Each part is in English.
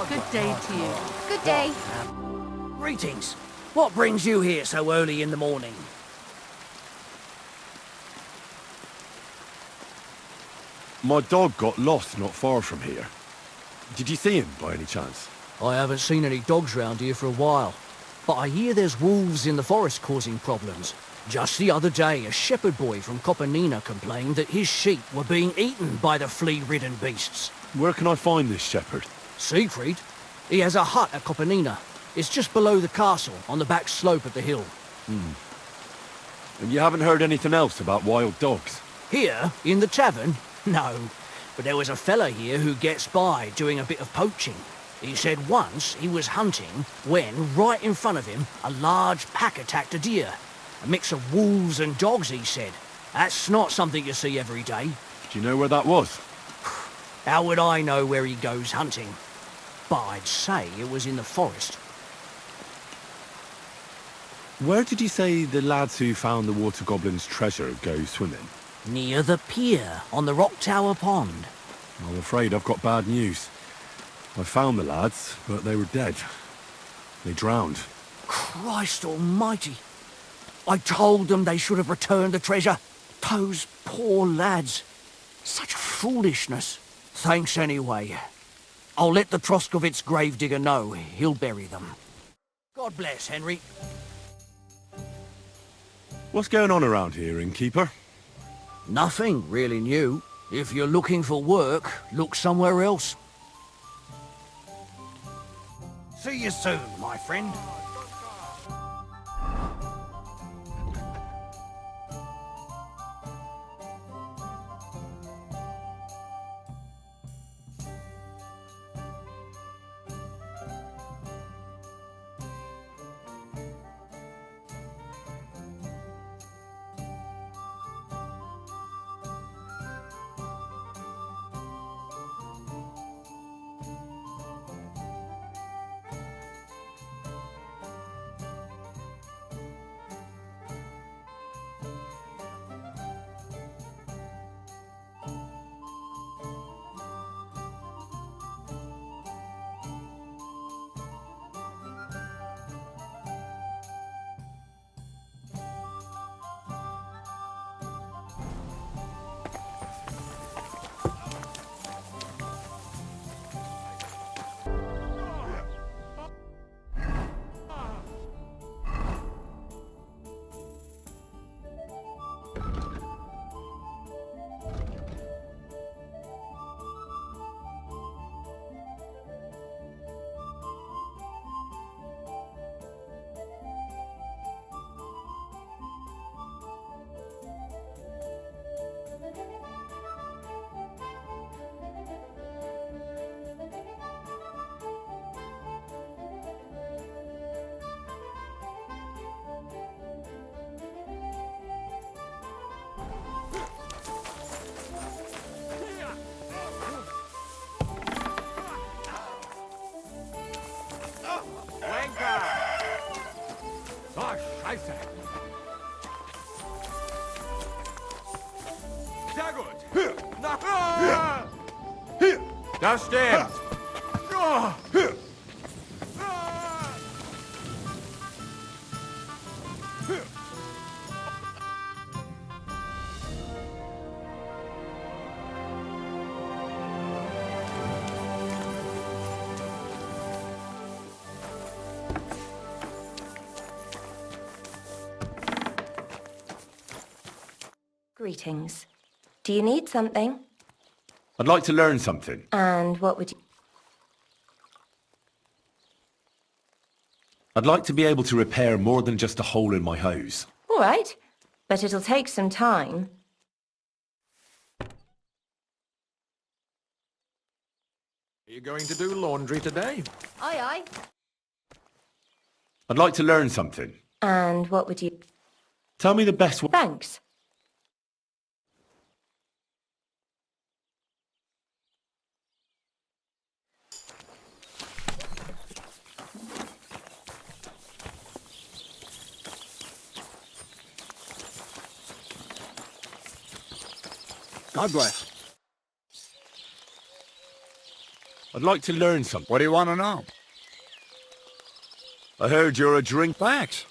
Good day to you. Good day. Greetings. What brings you here so early in the morning? My dog got lost not far from here. Did you see him by any chance? I haven't seen any dogs round here for a while, but I hear there's wolves in the forest causing problems. Just the other day, a shepherd boy from Kopanina complained that his sheep were being eaten by the flea-ridden beasts. Where can I find this shepherd? Siegfried? He has a hut at Kopanina. It's just below the castle, on the back slope of the hill. And you haven't heard anything else about wild dogs? Here, in the tavern? No. But there was a fella here who gets by doing a bit of poaching. He said once he was hunting when, right in front of him, a large pack attacked a deer. A mix of wolves and dogs, he said. That's not something you see every day. Do you know where that was? How would I know where he goes hunting? But I'd say it was in the forest. Where did you say the lads who found the water goblin's treasure go swimming? Near the pier, on the Rock Tower Pond. I'm afraid I've got bad news. I found the lads, but they were dead. They drowned. Christ almighty! I told them they should have returned the treasure. Those poor lads. Such foolishness. Thanks anyway. I'll let the Troskowitz gravedigger know. He'll bury them. God bless, Henry. What's going on around here, Innkeeper? Nothing really new. If you're looking for work, look somewhere else. See you soon, my friend. Scheiße! Sehr gut! Das stimmt! Greetings. Do you need something? I'd like to learn something. And what would you... I'd like to be able to repair more than just a hole in my hose. All right, but it'll take some time. Are you going to do laundry today? Aye, aye. I'd like to learn something. And what would you... Tell me the best way. Thanks. God bless. I'd like to learn something. What do you want to know? I heard you're a drink. Thanks.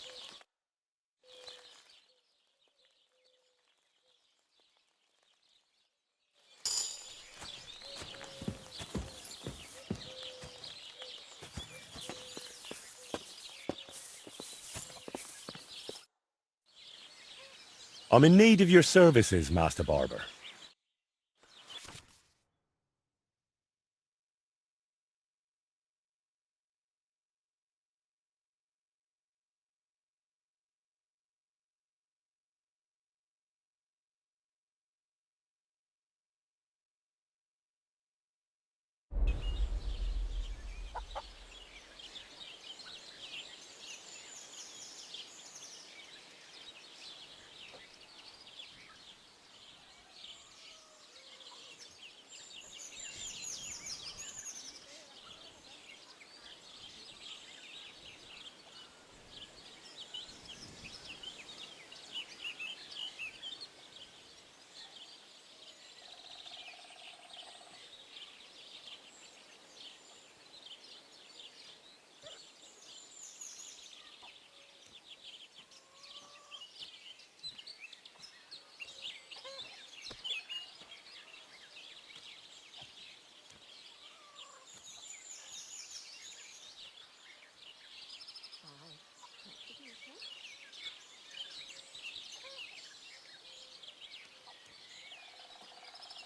I'm in need of your services, Master Barber.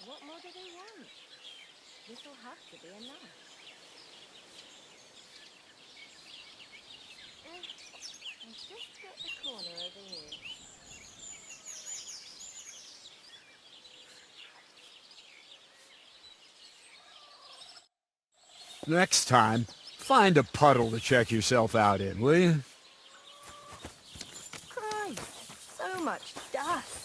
What more do they want? This'll have to be enough. I've just got the corner over here. Next time, find a puddle to check yourself out in, will you? Christ, so much dust.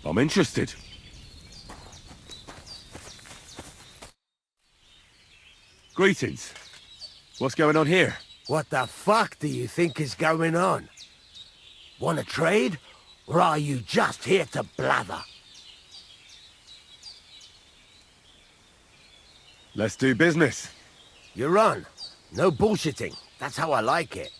I'm interested. Greetings. What's going on here? What the fuck do you think is going on? Want to trade? Or are you just here to blather? Let's do business. You're on. No bullshitting. That's how I like it.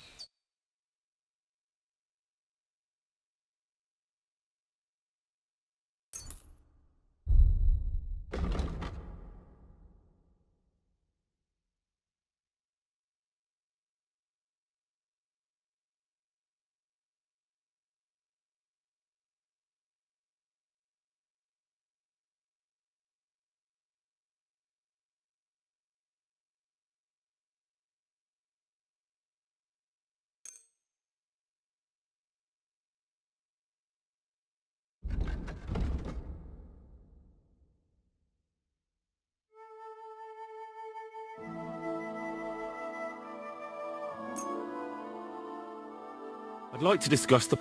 I'd like to discuss the...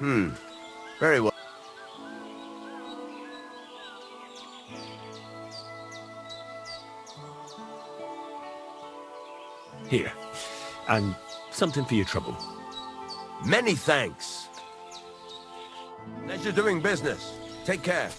Very well. Here. And something for your trouble. Many thanks. to doing business. Take care.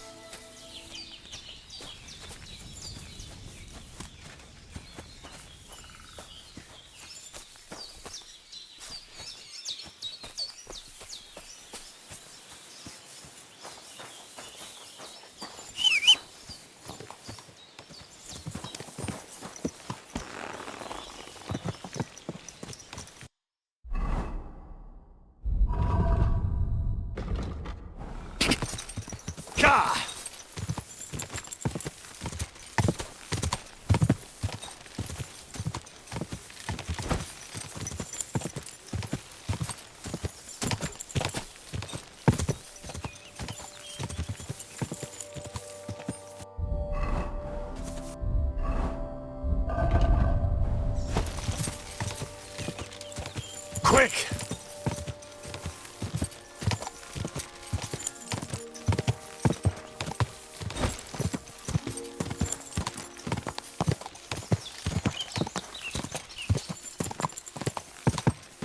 Quick!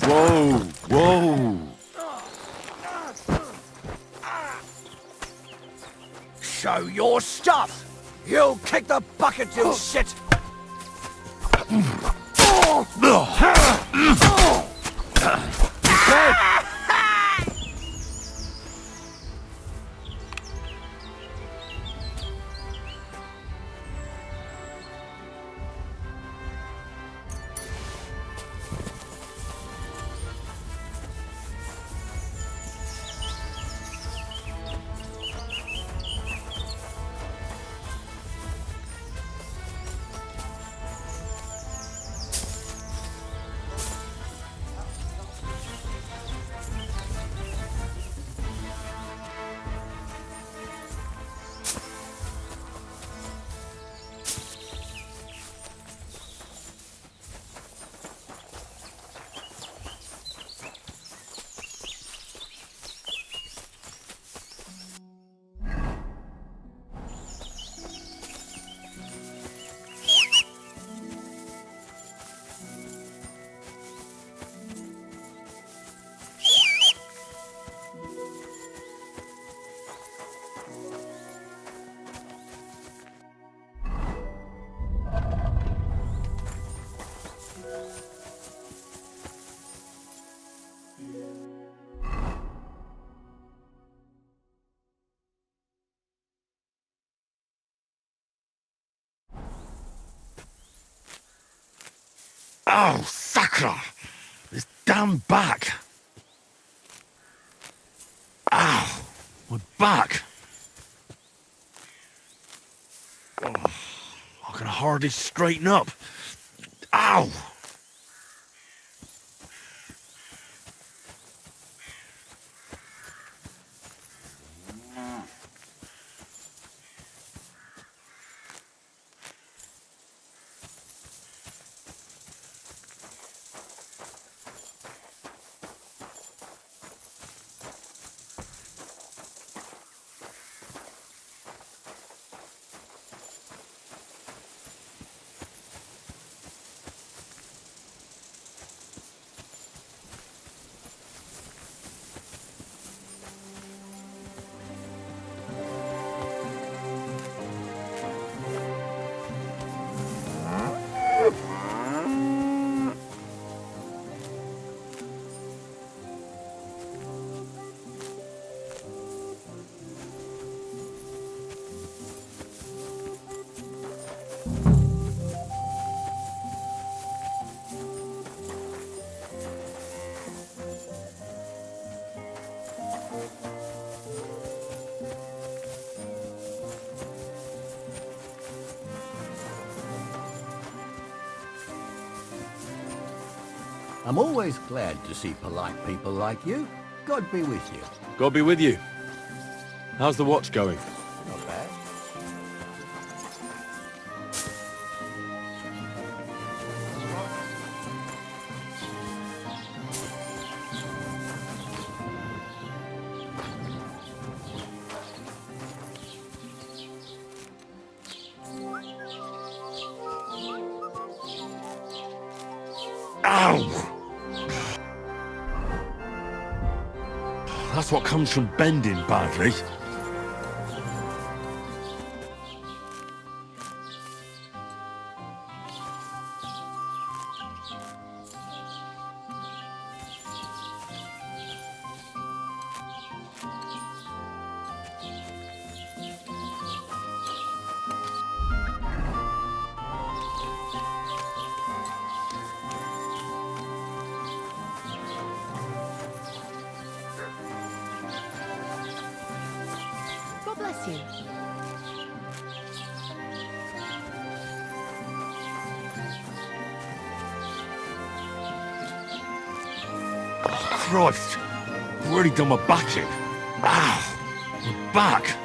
Whoa! Whoa! Show your stuff! You kick the bucket, you shit! Oh, sucker! This damn back! Ow! My back! Oh, I can hardly straighten up. Ow! I'm always glad to see polite people like you. God be with you. God be with you. How's the watch going? Not bad. Ow! That's what comes from bending badly. God bless you. Christ! I've already done my back in. Ow! My back!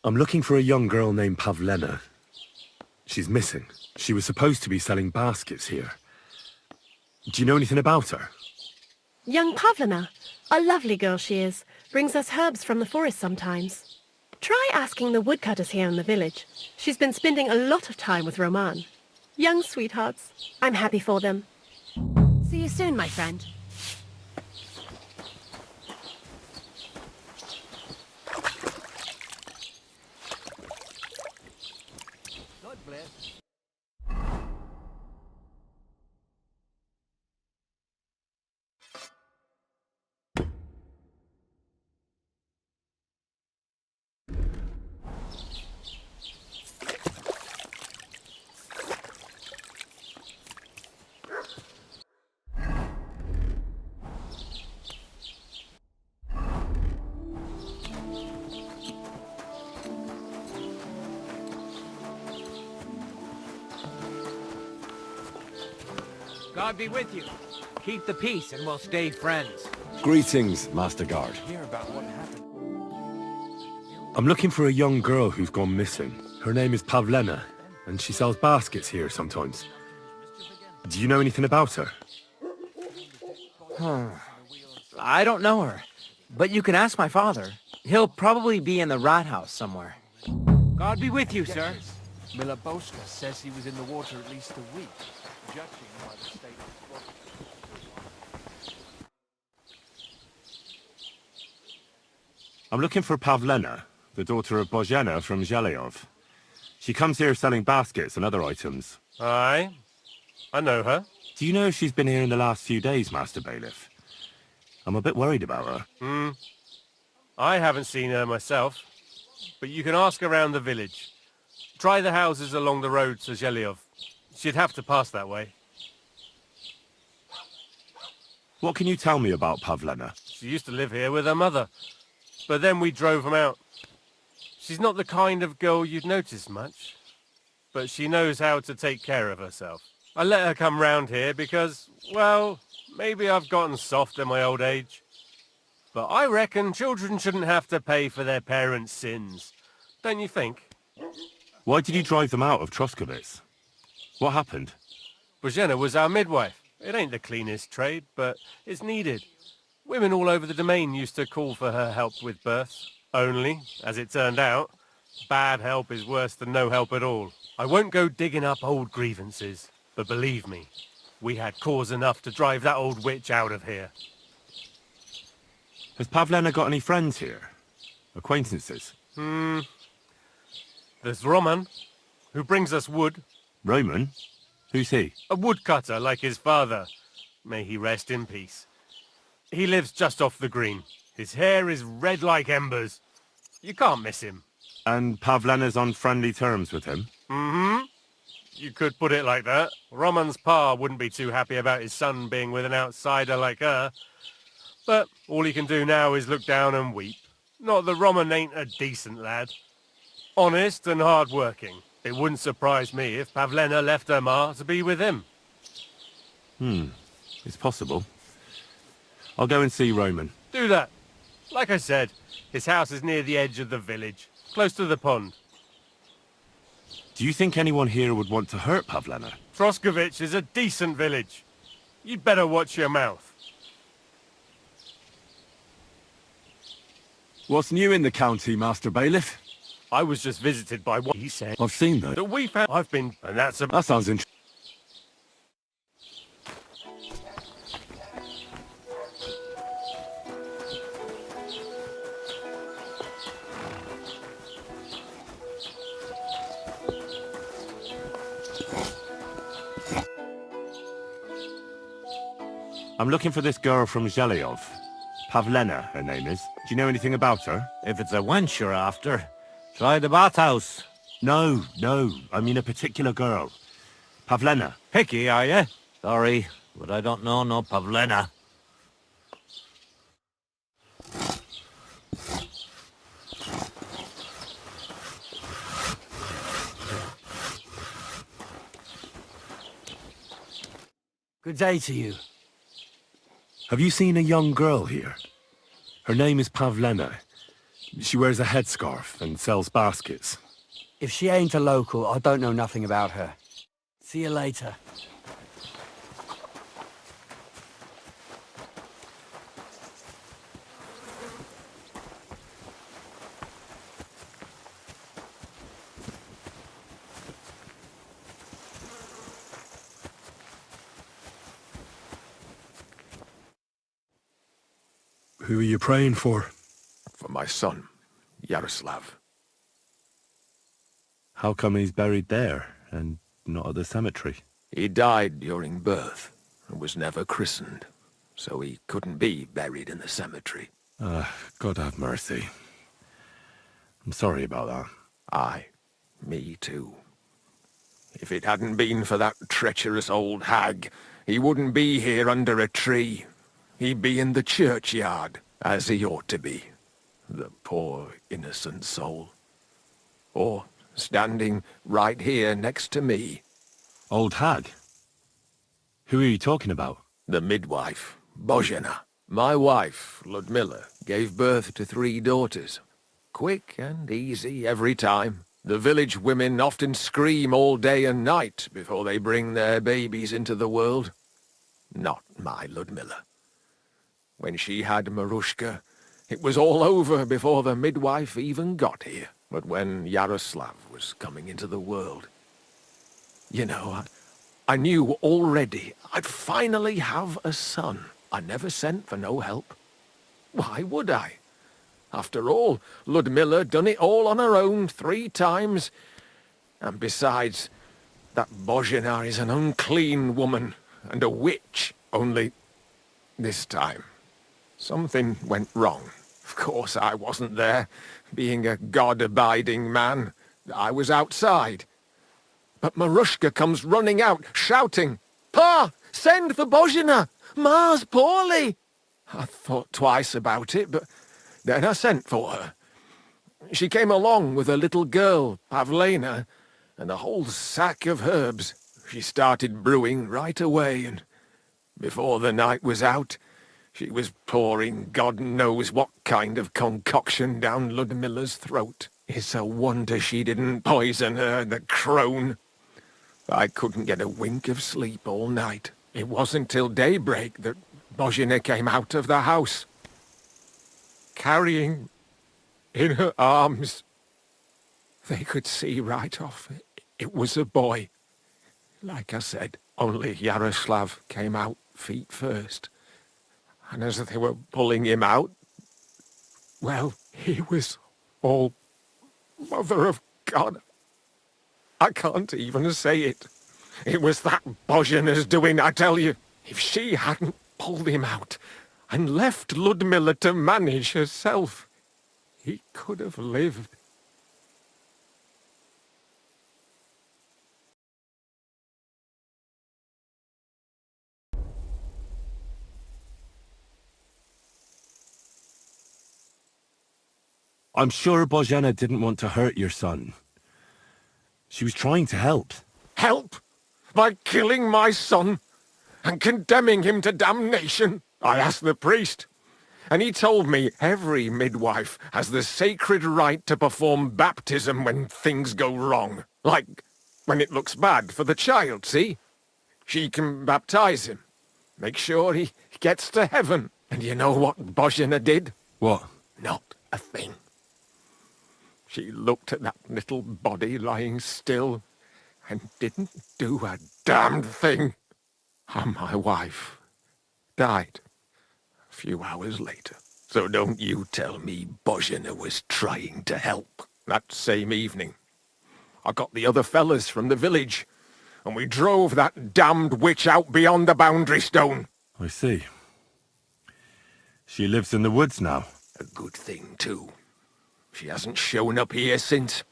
I'm looking for a young girl named Pavlena. She's missing. She was supposed to be selling baskets here. Do you know anything about her? Young Pavlena. A lovely girl she is. Brings us herbs from the forest sometimes. Try asking the woodcutters here in the village. She's been spending a lot of time with Roman. Young sweethearts. I'm happy for them. See you soon, my friend. God bless. God be with you. Keep the peace and we'll stay friends. Greetings, Master Guard. Hear about what happened. I'm looking for a young girl who's gone missing. Her name is Pavlena, and she sells baskets here sometimes. Do you know anything about her? I don't know her, but you can ask my father. He'll probably be in the rat house somewhere. God be with you, sir. Miloboska says he was in the water at least a week, judging by the state of his body. I'm looking for Pavlena, the daughter of Bozhena from Zhelyov. She comes here selling baskets and other items. Aye, I know her. Do you know if she's been here in the last few days, Master Bailiff? I'm a bit worried about her. I haven't seen her myself, but you can ask around the village. Try the houses along the road to Zhelyov. She'd have to pass that way. What can you tell me about Pavlena? She used to live here with her mother, but then we drove them out. She's not the kind of girl you'd notice much, but she knows how to take care of herself. I let her come round here because, well, maybe I've gotten soft in my old age. But I reckon children shouldn't have to pay for their parents' sins. Don't you think? Why did you drive them out of Troskowitz? What happened? Bozhena was our midwife. It ain't the cleanest trade, but it's needed. Women all over the domain used to call for her help with births. Only, as it turned out, bad help is worse than no help at all. I won't go digging up old grievances, but believe me, we had cause enough to drive that old witch out of here. Has Pavlena got any friends here? Acquaintances? There's Roman, who brings us wood. Roman? Who's he? A woodcutter like his father. May he rest in peace. He lives just off the green. His hair is red like embers. You can't miss him. And Pavlena's on friendly terms with him? You could put it like that. Roman's pa wouldn't be too happy about his son being with an outsider like her. But all he can do now is look down and weep. Not that Roman ain't a decent lad. Honest and hard-working. It wouldn't surprise me if Pavlena left her ma to be with him. It's possible. I'll go and see Roman. Do that. Like I said, his house is near the edge of the village, close to the pond. Do you think anyone here would want to hurt Pavlena? Troskowitz is a decent village. You'd better watch your mouth. What's new in the county, Master Bailiff? I was just visited by what he said. I've seen that. That we found. I've been, and that's a... That sounds interesting. I'm looking for this girl from Zhelyov. Pavlena, her name is. Do you know anything about her? If it's a wench you're after, try the bathhouse. No, I mean a particular girl. Pavlena. Picky, are you? Sorry, but I don't know no Pavlena. Good day to you. Have you seen a young girl here? Her name is Pavlena. She wears a headscarf and sells baskets. If she ain't a local, I don't know nothing about her. See you later. Who are you praying for? For my son, Yaroslav. How come he's buried there and not at the cemetery? He died during birth and was never christened, so he couldn't be buried in the cemetery. God have mercy. I'm sorry about that. Aye, me too. If it hadn't been for that treacherous old hag, he wouldn't be here under a tree. He'd be in the churchyard, as he ought to be. The poor, innocent soul. Or standing right here next to me. Old hag? Who are you talking about? The midwife, Bozhena. My wife, Ludmilla, gave birth to 3 daughters. Quick and easy every time. The village women often scream all day and night before they bring their babies into the world. Not my Ludmilla. When she had Marushka, it was all over before the midwife even got here. But when Yaroslav was coming into the world, you know, I knew already I'd finally have a son. I never sent for no help. Why would I? After all, Ludmilla done it all on her own 3 times. And besides, that Bozhena is an unclean woman and a witch. Only this time, something went wrong. Of course I wasn't there, being a God-abiding man. I was outside. But Marushka comes running out, shouting, "Pa! Send for Bozhena! Ma's poorly!" I thought twice about it, but then I sent for her. She came along with a little girl, Pavlena, and a whole sack of herbs. She started brewing right away, and before the night was out, she was pouring God knows what kind of concoction down Ludmilla's throat. It's a wonder she didn't poison her, the crone. I couldn't get a wink of sleep all night. It wasn't till daybreak that Bozhena came out of the house, carrying in her arms. They could see right off it was a boy. Like I said, only Yaroslav came out feet first. And as they were pulling him out, well, he was all Mother of God. I can't even say it. It was that Bozhena's doing, I tell you. If she hadn't pulled him out and left Ludmilla to manage herself, he could have lived. I'm sure Bozhena didn't want to hurt your son. She was trying to help. Help? By killing my son and condemning him to damnation? I asked the priest, and he told me every midwife has the sacred right to perform baptism when things go wrong. Like when it looks bad for the child, see? She can baptize him, make sure he gets to heaven. And you know what Bozhena did? What? Not a thing. She looked at that little body lying still and didn't do a damned thing. And my wife died a few hours later. So don't you tell me Bozhena was trying to help. That same evening, I got the other fellas from the village, and we drove that damned witch out beyond the boundary stone. I see. She lives in the woods now. A good thing, too. She hasn't shown up here since.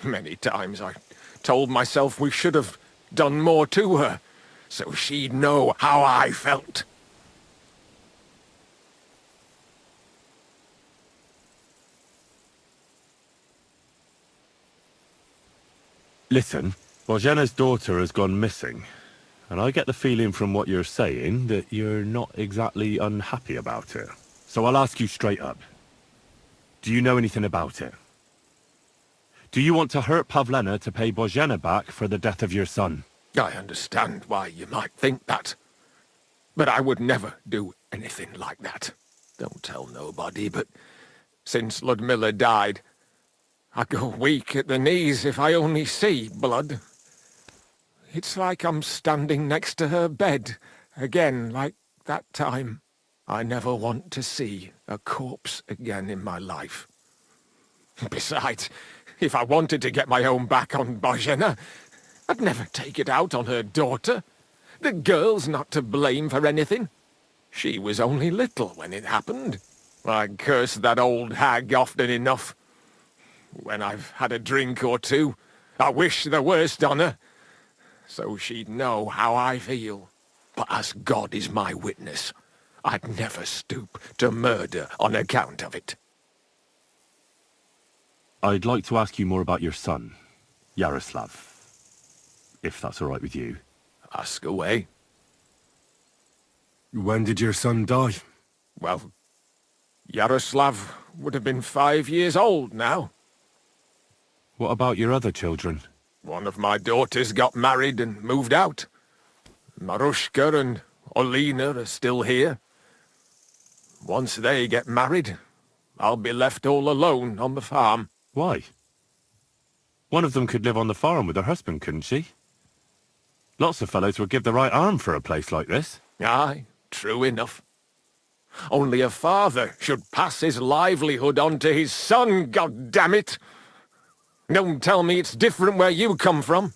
Many times I told myself we should have done more to her, so she'd know how I felt. Listen, Bozhena's daughter has gone missing, and I get the feeling from what you're saying that you're not exactly unhappy about it. So I'll ask you straight up. Do you know anything about it? Do you want to hurt Pavlena to pay Bozhena back for the death of your son? I understand why you might think that, but I would never do anything like that. Don't tell nobody, but since Ludmilla died, I go weak at the knees if I only see blood. It's like I'm standing next to her bed, again like that time. I never want to see a corpse again in my life. Besides, if I wanted to get my own back on Bozhena, I'd never take it out on her daughter. The girl's not to blame for anything. She was only little when it happened. I curse that old hag often enough. When I've had a drink or two, I wish the worst on her, so she'd know how I feel. But as God is my witness, I'd never stoop to murder on account of it. I'd like to ask you more about your son, Yaroslav, if that's all right with you. Ask away. When did your son die? Well, Yaroslav would have been 5 years old now. What about your other children? One of my daughters got married and moved out. Marushka and Olina are still here. Once they get married, I'll be left all alone on the farm. Why? One of them could live on the farm with her husband, couldn't she? Lots of fellows would give the right arm for a place like this. Aye, true enough. Only a father should pass his livelihood on to his son, goddammit! Don't tell me it's different where you come from.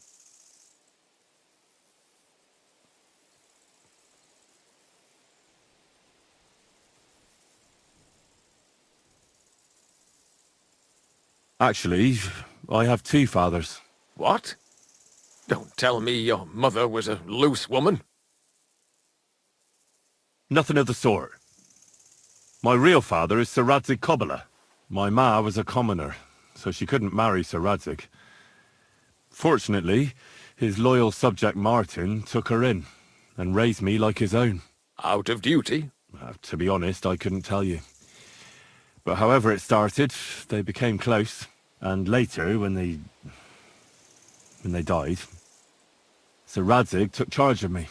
Actually, I have two fathers. What? Don't tell me your mother was a loose woman. Nothing of the sort. My real father is Sir Radzig Kobyla. My ma was a commoner, so she couldn't marry Sir Radzig. Fortunately, his loyal subject Martin took her in and raised me like his own. Out of duty? To be honest, I couldn't tell you. But however it started, they became close, and later, when they died, Sir Radzig took charge of me.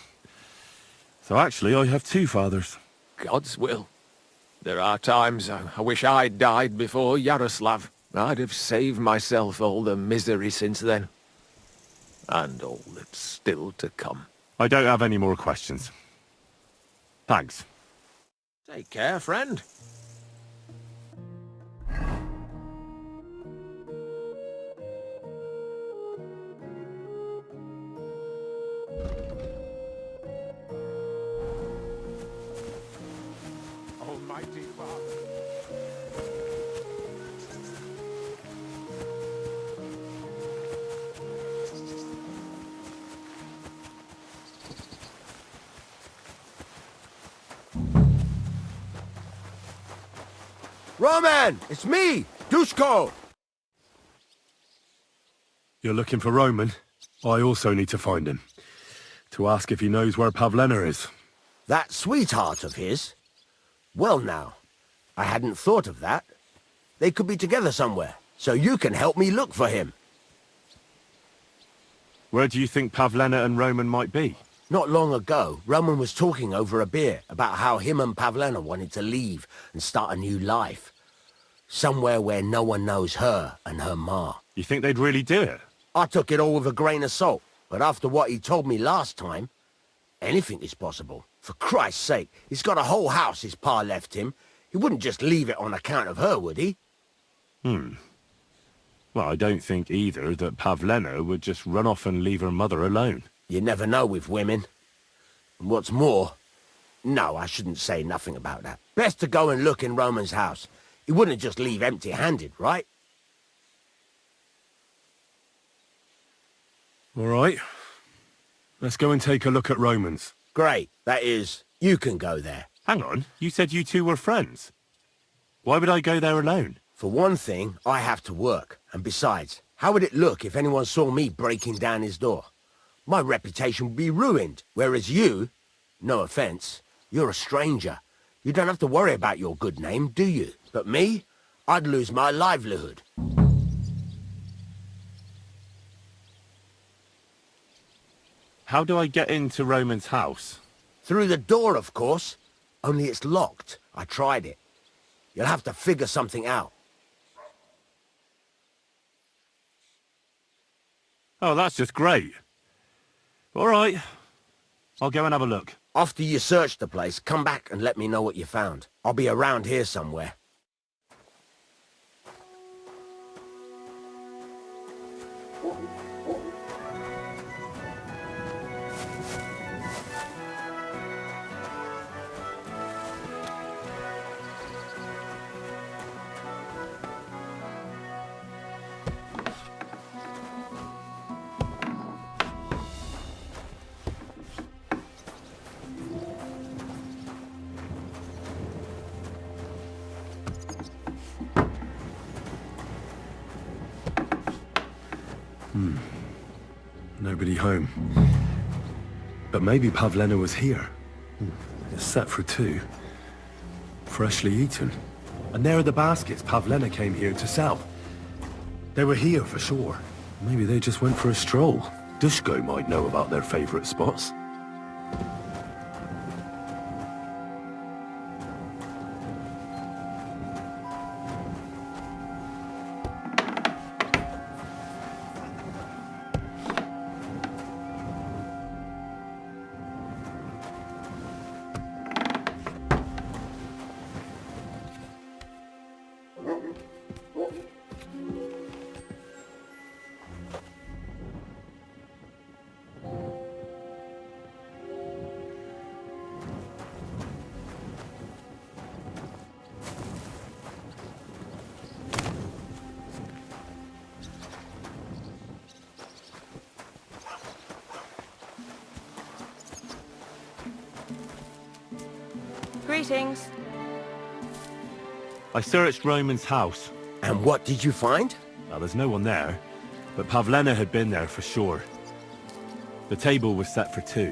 So actually, I have two fathers. God's will. There are times I wish I'd died before Yaroslav. I'd have saved myself all the misery since then. And all that's still to come. I don't have any more questions. Thanks. Take care, friend. Almighty Father. Roman! It's me! Dushko! You're looking for Roman? I also need to find him. To ask if he knows where Pavlena is. That sweetheart of his? Well now, I hadn't thought of that. They could be together somewhere, so you can help me look for him. Where do you think Pavlena and Roman might be? Not long ago, Roman was talking over a beer about how him and Pavlena wanted to leave and start a new life. Somewhere where no one knows her and her ma. You think they'd really do it? I took it all with a grain of salt, but after what he told me last time, anything is possible. For Christ's sake, he's got a whole house his pa left him. He wouldn't just leave it on account of her, would he? Well, I don't think either that Pavlena would just run off and leave her mother alone. You never know with women. And what's more... No, I shouldn't say nothing about that. Best to go and look in Roman's house. He wouldn't just leave empty-handed, right? All right. Let's go and take a look at Roman's. Great. That is, you can go there. Hang on, you said you two were friends. Why would I go there alone? For one thing, I have to work. And besides, how would it look if anyone saw me breaking down his door? My reputation would be ruined. Whereas you, no offense, you're a stranger. You don't have to worry about your good name, do you? But me, I'd lose my livelihood. How do I get into Roman's house? Through the door, of course. Only it's locked. I tried it. You'll have to figure something out. Oh, that's just great. All right. I'll go and have a look. After you search the place, come back and let me know what you found. I'll be around here somewhere. Nobody home. But maybe Pavlena was here. It's set for two. Freshly eaten. And there are the baskets Pavlena came here to sell. They were here for sure. Maybe they just went for a stroll. Dushko might know about their favorite spots. Greetings. I searched Roman's house. And what did you find? Well, there's no one there, but Pavlena had been there for sure. The table was set for two,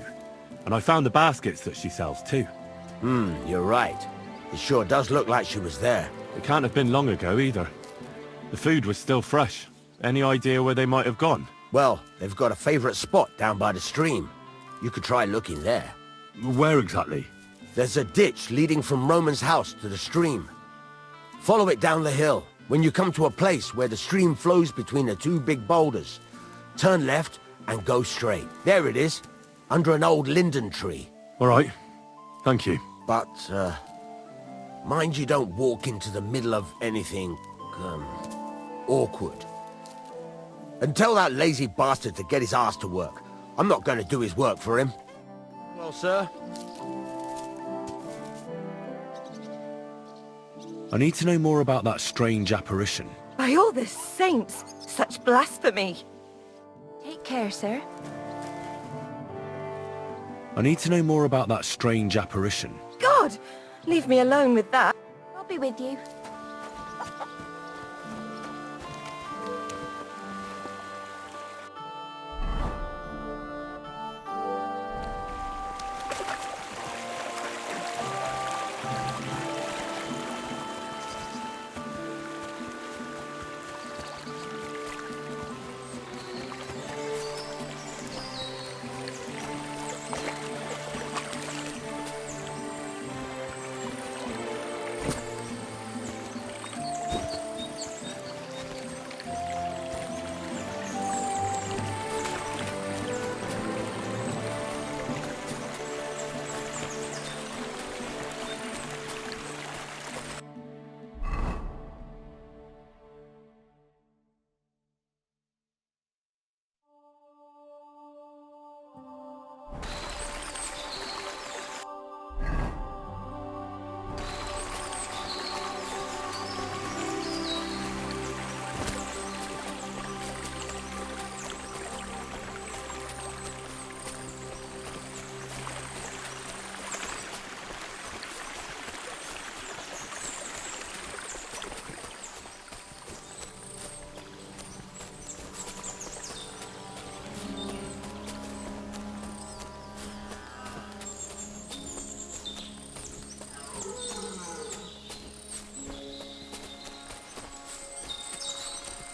and I found the baskets that she sells too. You're right. It sure does look like she was there. It can't have been long ago either. The food was still fresh. Any idea where they might have gone? Well, they've got a favorite spot down by the stream. You could try looking there. Where exactly? There's a ditch leading from Roman's house to the stream. Follow it down the hill. When you come to a place where the stream flows between the two big boulders, turn left and go straight. There it is, under an old linden tree. All right. Thank you. But, mind you don't walk into the middle of anything, awkward. And tell that lazy bastard to get his ass to work. I'm not going to do his work for him. Well, sir? I need to know more about that strange apparition. By all the saints, such blasphemy. Take care, sir. I need to know more about that strange apparition. God! Leave me alone with that. I'll be with you.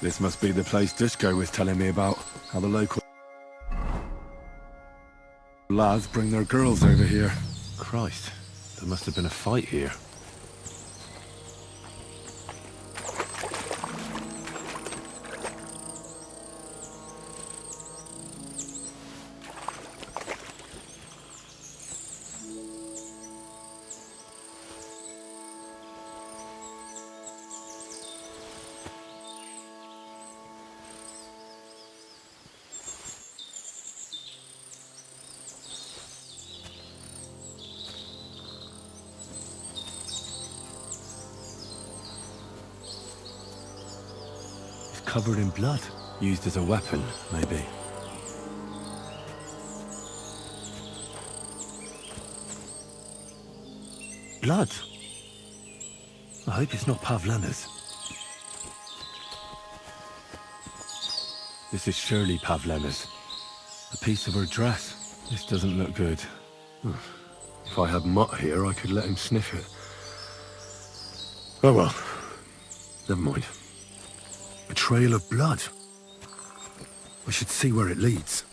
This must be the place Dushko was telling me about. How the local lads bring their girls over here. Christ, there must have been a fight here. Covered in blood. Used as a weapon, maybe. Blood? I hope it's not Pavlena's. This is surely Pavlena's. A piece of her dress. This doesn't look good. If I had Mutt here, I could let him sniff it. Oh well. Never mind. A trail of blood. I should see where it leads.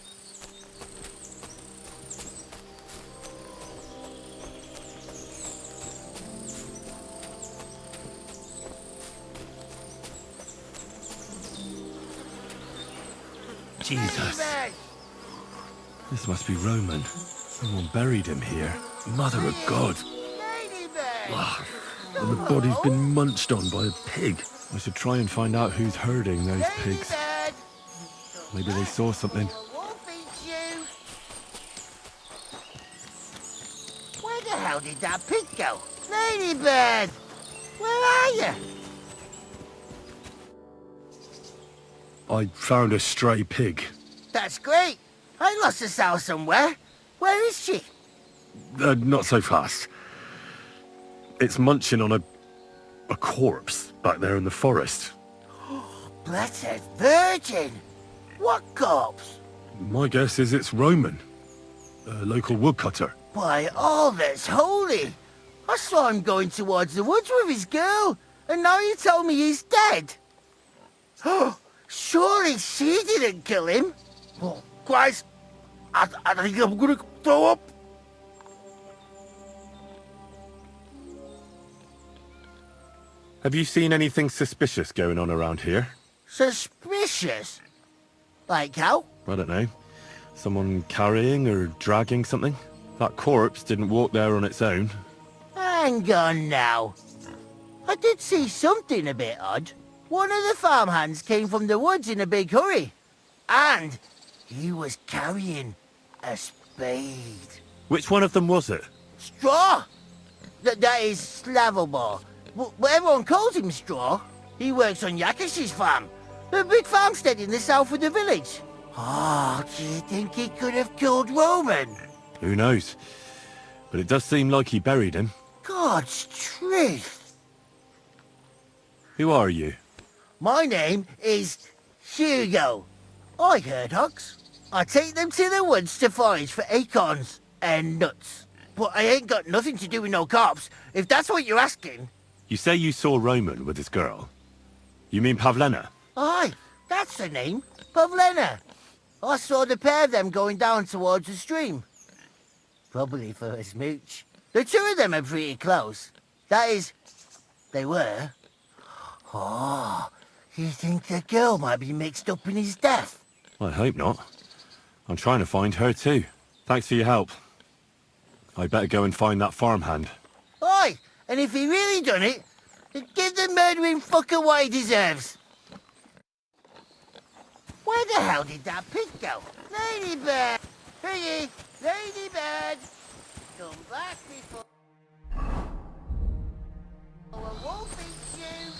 Jesus. This must be Roman. Someone buried him here. Mother of God. And the body's been munched on by a pig. I should try and find out who's herding those pigs. Maybe they saw something. Where the hell did that pig go? Ladybird! Where are you? I found a stray pig. That's great. I lost a sow somewhere. Where is she? Not so fast. It's munching on a corpse back there in the forest. Blessed Virgin! What corpse? My guess is it's Roman. A local woodcutter. By all that's holy! I saw him going towards the woods with his girl, and now you tell me he's dead. Oh, surely she didn't kill him. Oh, Christ! I think I'm gonna throw up. Have you seen anything suspicious going on around here? Suspicious? Like how? I don't know. Someone carrying or dragging something? That corpse didn't walk there on its own. Hang on now. I did see something a bit odd. One of the farmhands came from the woods in a big hurry. And he was carrying a spade. Which one of them was it? Straw! That is Slavobor. But everyone calls him Straw. He works on Jakesh's farm. A big farmstead in the south of the village. Oh, do you think he could have killed Roman? Who knows? But it does seem like he buried him. God's truth. Who are you? My name is Hugo. I herd hogs. I take them to the woods to forage for acorns and nuts. But I ain't got nothing to do with no cops, if that's what you're asking. You say you saw Roman with his girl. You mean Pavlena? Aye, that's the name. Pavlena. I saw the pair of them going down towards the stream. Probably for a smooch. The two of them are pretty close. That is, they were. Oh, you think the girl might be mixed up in his death? I hope not. I'm trying to find her too. Thanks for your help. I'd better go and find that farmhand. Aye, and if he really done it, then give the murdering fucker what he deserves. Where the hell did that pig go? Ladybird! Piggy! Ladybird! Come back before... Oh, I won't beat you!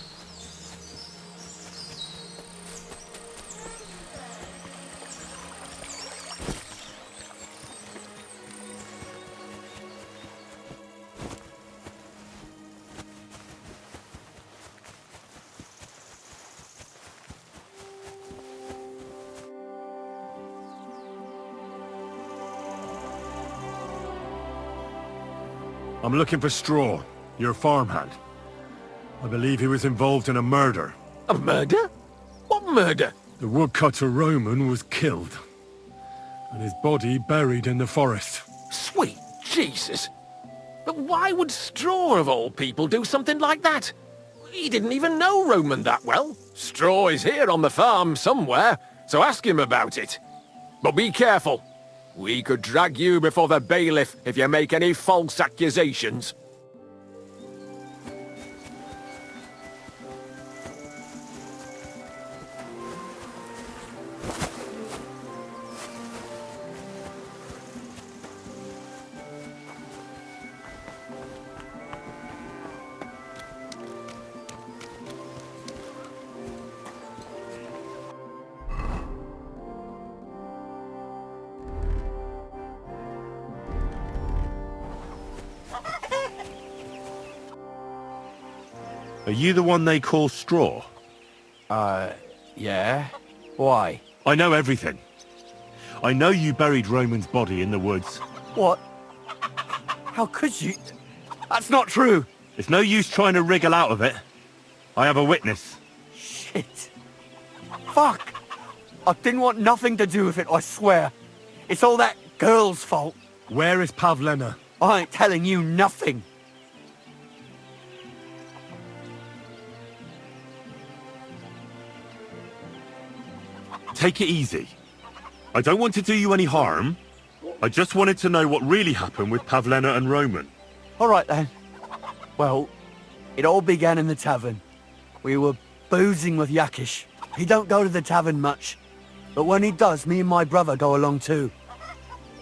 I'm looking for Straw, your farmhand. I believe he was involved in a murder. A murder? What Murder? The woodcutter Roman was killed, and his body buried in the forest. Sweet Jesus! But why would Straw, of all people, do something like that? He didn't even know Roman that well. Straw is here on the farm somewhere, so ask him about it. But be careful. We could drag you before the bailiff if you make any false accusations. Are you the one they call Straw? Yeah? Why? I know everything. I know you buried Roman's body in the woods. What? How could you? That's not true! It's no use trying to wriggle out of it. I have a witness. Shit. Fuck! I didn't want nothing to do with it, I swear. It's all that girl's fault. Where is Pavlena? I ain't telling you nothing. Take it easy. I don't want to do you any harm. I just wanted to know what really happened with Pavlena and Roman. All right then. Well, it all began in the tavern. We were boozing with Jakesh. He don't go to the tavern much, but when he does, me and my brother go along too.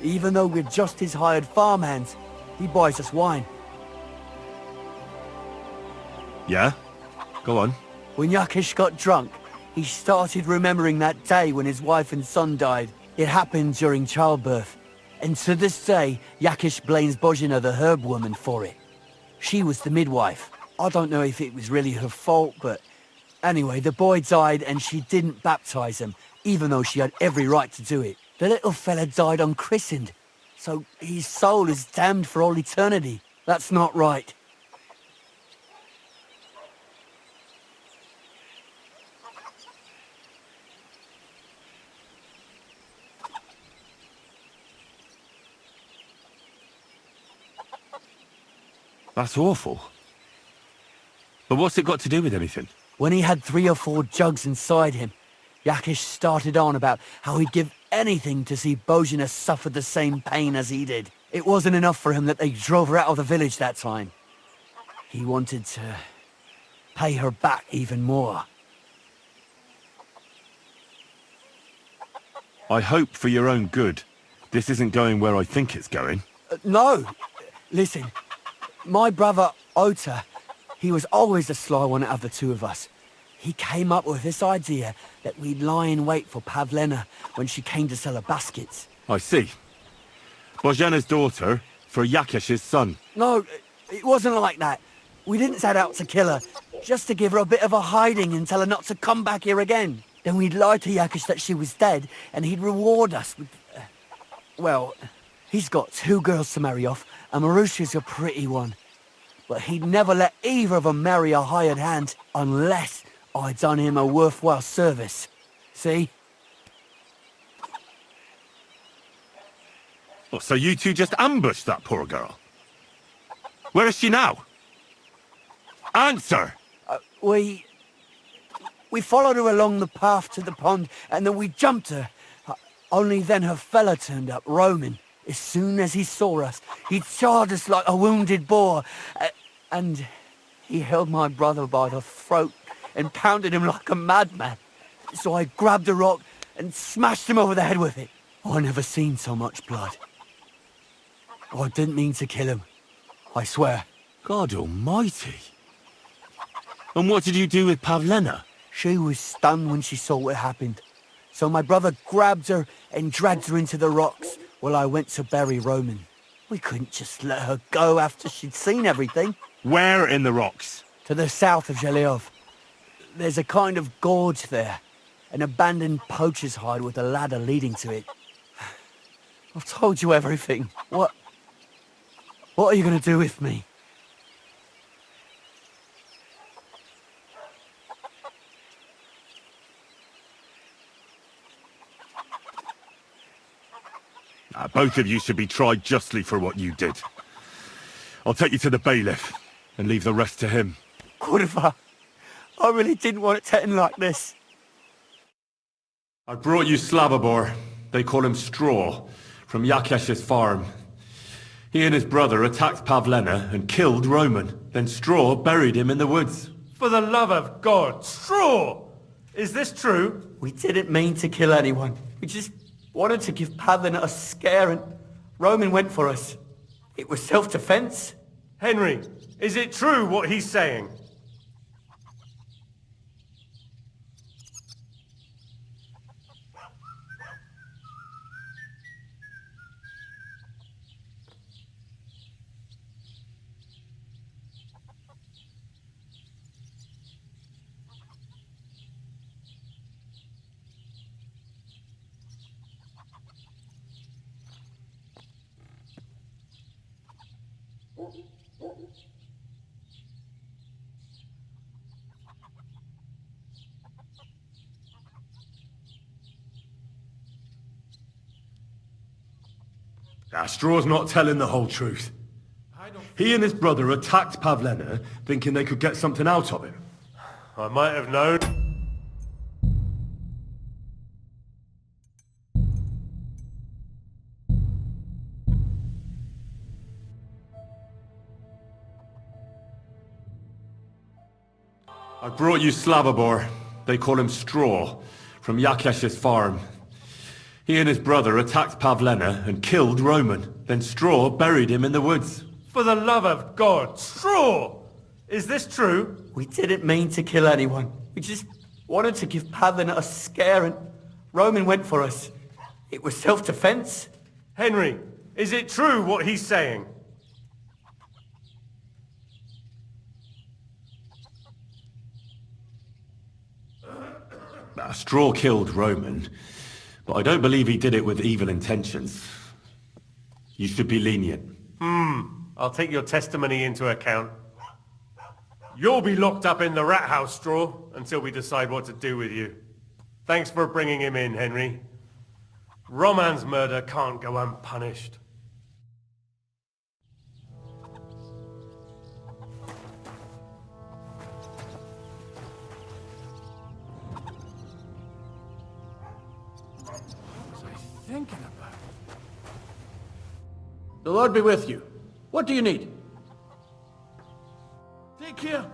Even though we're just his hired farmhands, he buys us wine. Yeah? Go on. When Jakesh got drunk, he started remembering that day when his wife and son died. It happened during childbirth. And to this day, Jakesh blames Bozhena, the herb woman, for it. She was the midwife. I don't know if it was really her fault, but anyway, the boy died and she didn't baptize him, even though she had every right to do it. The little fella died unchristened, so his soul is damned for all eternity. That's not right. That's awful. But what's it got to do with anything? When he had 3 or 4 jugs inside him, Jakesh started on about how he'd give anything to see Bozhena suffer the same pain as he did. It wasn't enough for him that they drove her out of the village that time. He wanted to pay her back even more. I hope for your own good, this isn't going where I think it's going. No! Listen, my brother, Ota, he was always the sly one out of the two of us. He came up with this idea that we'd lie in wait for Pavlena when she came to sell her baskets. I see. Bozhena's daughter for Jakesh's son. No, it wasn't like that. We didn't set out to kill her, just to give her a bit of a hiding and tell her not to come back here again. Then we'd lie to Jakesh that she was dead, and he'd reward us with... well, he's got 2 girls to marry off, and Marusha's a pretty one. But he'd never let either of them marry a hired hand unless I'd done him a worthwhile service. See? Oh, so you two just ambushed that poor girl? Where is she now? Answer! We followed her along the path to the pond, and then we jumped her. Only then her fella turned up, Roman. As soon as he saw us, he charged us like a wounded boar, and he held my brother by the throat and pounded him like a madman. So I grabbed a rock and smashed him over the head with it. I never seen so much blood. I didn't mean to kill him, I swear. God almighty. And what did you do with Pavlena? She was stunned when she saw what happened. So my brother grabbed her and dragged her into the rocks while I went to bury Roman. We couldn't just let her go after she'd seen everything. Where in the rocks? To the south of Zhelyov. There's a kind of gorge there. An abandoned poacher's hide with a ladder leading to it. I've told you everything. What are you going to do with me? Both of you should be tried justly for what you did. I'll take you to the bailiff and leave the rest to him. Gwydifer, I really didn't want it to end like this. I brought you Slavobor. They call him Straw, from Jakesh's farm. He and his brother attacked Pavlena and killed Roman. Then Straw buried him in the woods. For the love of God, Straw! Is this true? We didn't mean to kill anyone. We just wanted to give Pavlena a scare and Roman went for us. It was self-defense. Henry, is it true what he's saying? Straw's not telling the whole truth. He and his brother attacked Pavlena, thinking they could get something out of him. I might have known. I brought you Slavobor. They call him Straw, from Jakesh's farm. He and his brother attacked Pavlena and killed Roman. Then Straw buried him in the woods. For the love of God, Straw! Is this true? We didn't mean to kill anyone. We just wanted to give Pavlena a scare and Roman went for us. It was self-defense. Henry, is it true what he's saying? Straw killed Roman, but I don't believe he did it with evil intentions. You should be lenient. I'll take your testimony into account. You'll be locked up in the rat house, Straw, until we decide what to do with you. Thanks for bringing him in, Henry. Roman's murder can't go unpunished. Thinking about. The Lord be with you. What do you need? Take care.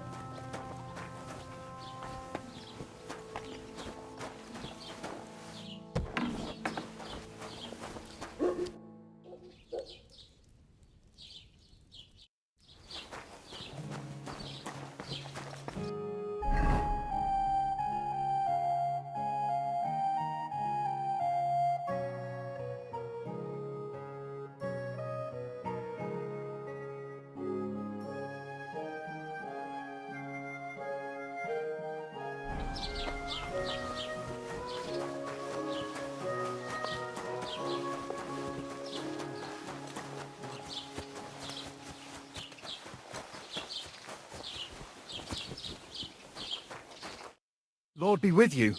Lord be with you.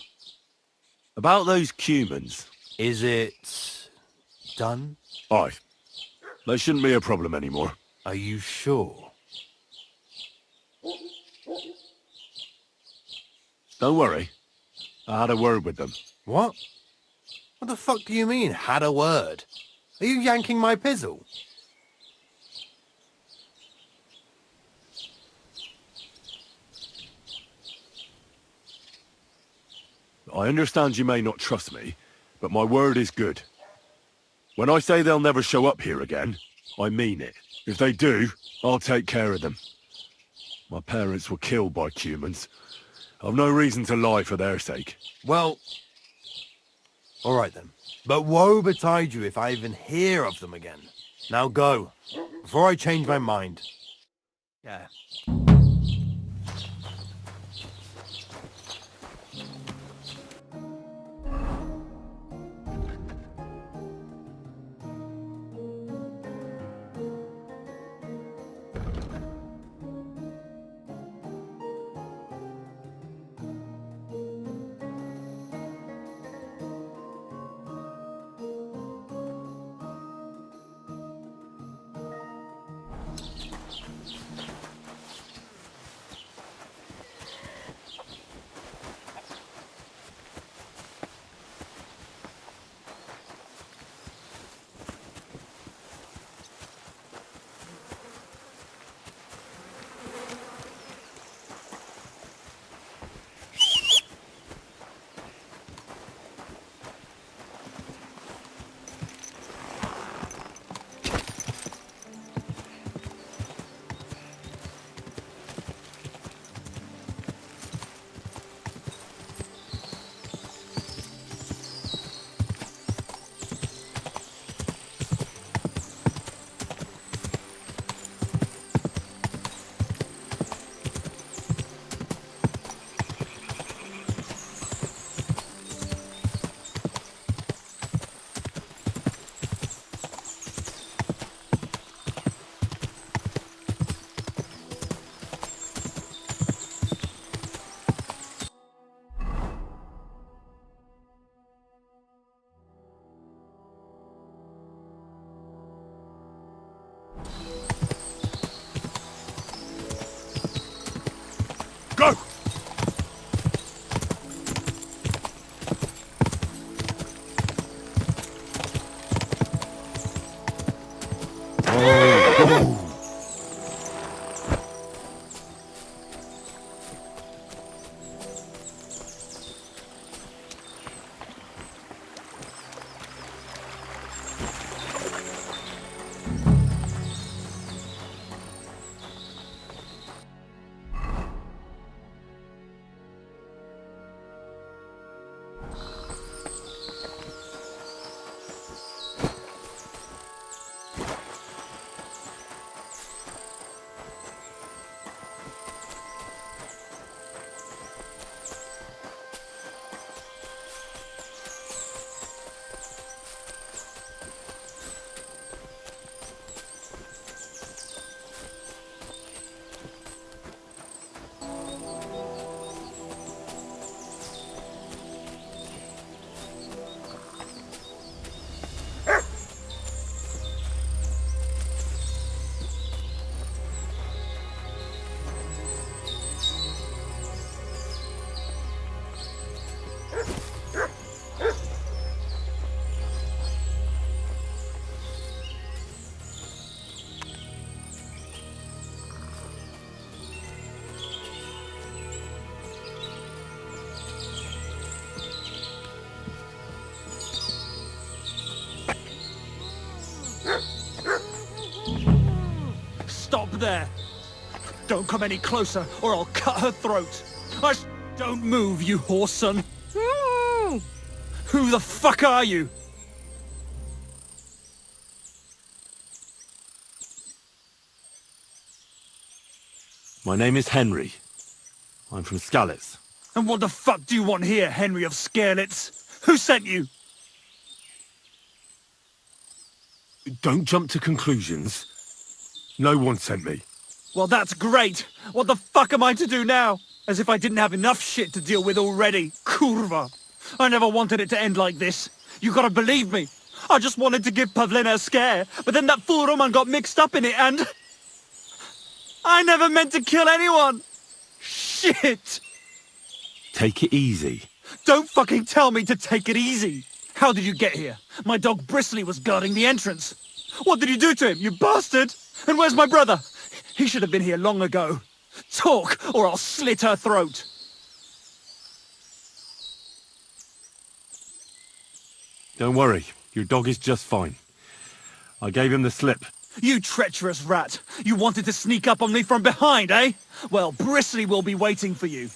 About those Cumans. Is it done? Aye. They shouldn't be a problem anymore. Are you sure? Don't worry. I had a word with them. What? What the fuck do you mean, had a word? Are you yanking my pizzle? I understand you may not trust me, but my word is good. When I say they'll never show up here again, I mean it. If they do, I'll take care of them. My parents were killed by Cumans. I've no reason to lie for their sake. Well, all right then. But woe betide you if I even hear of them again. Now go, before I change my mind. Yeah. there! Don't come any closer, or I'll cut her throat. Don't move, you whoreson. Who the fuck are you? My name is Henry. I'm from Skalitz. And what the fuck do you want here, Henry of Skalitz? Who sent you? Don't jump to conclusions. No one sent me. Well, that's great. What the fuck am I to do now? As if I didn't have enough shit to deal with already. Kurva. I never wanted it to end like this. You gotta believe me. I just wanted to give Pavlena a scare, but then that fool Roman got mixed up in it and... I never meant to kill anyone! Shit! Take it easy. Don't fucking tell me to take it easy! How did you get here? My dog Bristly was guarding the entrance. What did you do to him, you bastard? And where's my brother? He should have been here long ago. Talk, or I'll slit her throat. Don't worry, your dog is just fine. I gave him the slip. You treacherous rat! You wanted to sneak up on me from behind, eh? Well, Bristly will be waiting for you.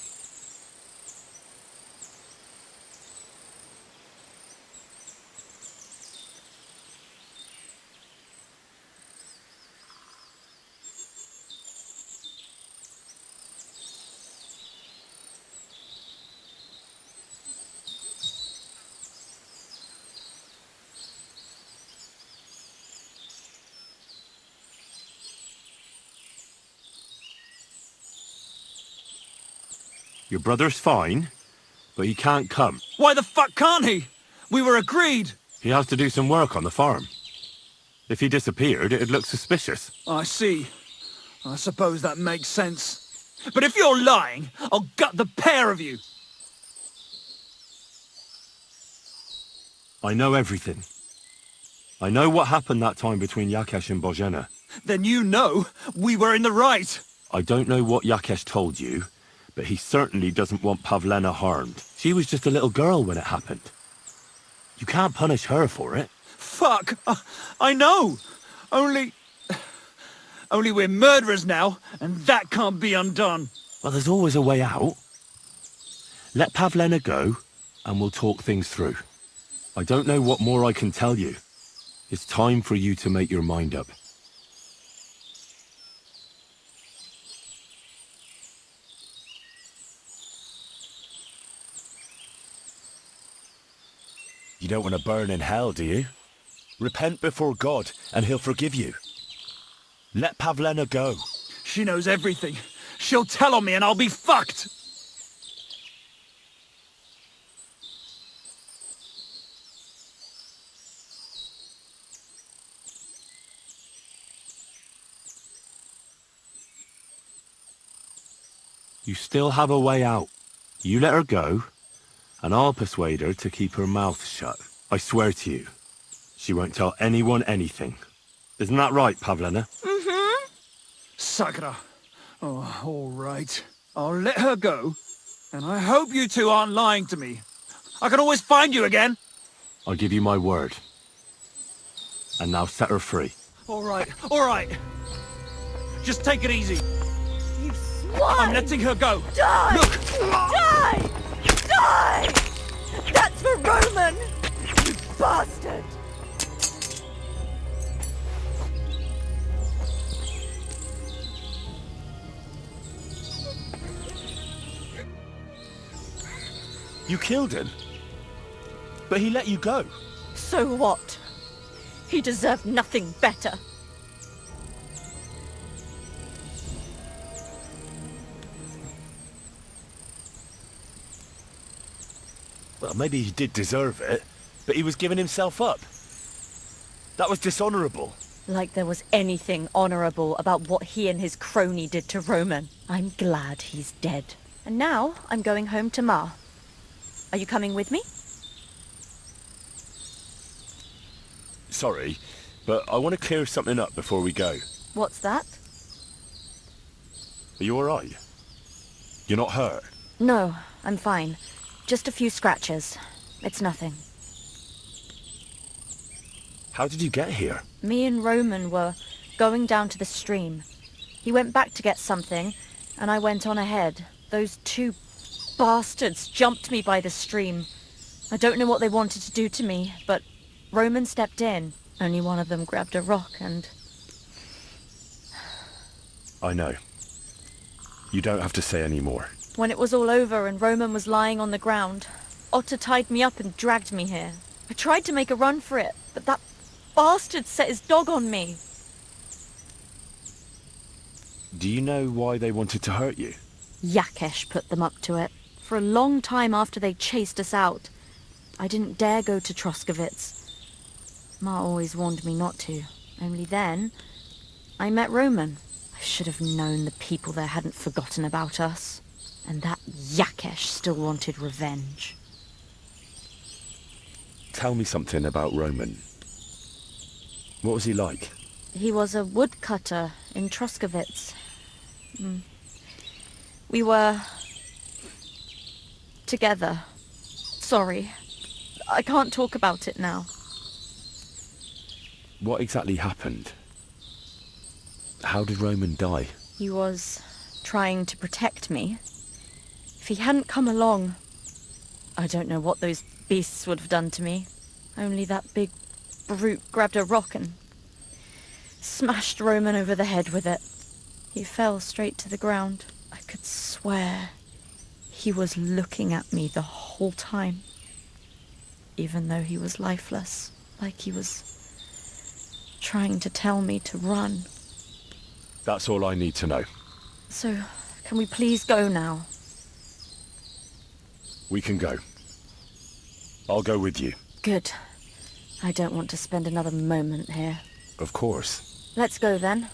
Your brother's fine, but he can't come. Why the fuck can't he? We were agreed. He has to do some work on the farm. If he disappeared, it'd look suspicious. I see. I suppose that makes sense. But if you're lying, I'll gut the pair of you. I know everything. I know what happened that time between Jakesh and Bozhena. Then you know we were in the right. I don't know what Jakesh told you, but he certainly doesn't want Pavlena harmed. She was just a little girl when it happened. You can't punish her for it. Fuck! I know! Only we're murderers now, and that can't be undone. Well, there's always a way out. Let Pavlena go, and we'll talk things through. I don't know what more I can tell you. It's time for you to make your mind up. You don't want to burn in hell, do you? Repent before God, and he'll forgive you. Let Pavlena go. She knows everything. She'll tell on me and I'll be fucked! You still have a way out. You let her go, and I'll persuade her to keep her mouth shut. I swear to you, she won't tell anyone anything. Isn't that right, Pavlena? Mm-hmm. Sakra. Oh, all right. I'll let her go, and I hope you two aren't lying to me. I can always find you again. I'll give you my word. And now set her free. All right, all right. Just take it easy. You swine! I'm letting her go. Die! Look! Die! Die! That's for Roman! You bastard! You killed him? But he let you go. So what? He deserved nothing better. Well, maybe he did deserve it, but he was giving himself up. That was dishonorable. Like there was anything honorable about what he and his crony did to Roman. I'm glad he's dead. And now I'm going home to Ma. Are you coming with me? Sorry, but I want to clear something up before we go. What's that? Are you alright? You're not hurt? No, I'm fine. Just a few scratches. It's nothing. How did you get here? Me and Roman were going down to the stream. He went back to get something, and I went on ahead. Those two bastards jumped me by the stream. I don't know what they wanted to do to me, but Roman stepped in. Only one of them grabbed a rock and... I know. You don't have to say any more. When it was all over and Roman was lying on the ground, Otter tied me up and dragged me here. I tried to make a run for it, but that bastard set his dog on me. Do you know why they wanted to hurt you? Jakesh put them up to it. For a long time after they chased us out, I didn't dare go to Troskowitz. Ma always warned me not to. Only then, I met Roman. I should have known the people there hadn't forgotten about us. And that Jakesh still wanted revenge. Tell me something about Roman. What was he like? He was a woodcutter in Troskowitz. We were... together. Sorry. I can't talk about it now. What exactly happened? How did Roman die? He was trying to protect me. If he hadn't come along, I don't know what those beasts would have done to me. Only that big brute grabbed a rock and smashed Roman over the head with it. He fell straight to the ground. I could swear he was looking at me the whole time, even though he was lifeless, like he was trying to tell me to run. That's all I need to know. So, can we please go now? We can go. I'll go with you. Good. I don't want to spend another moment here. Of course. Let's go then.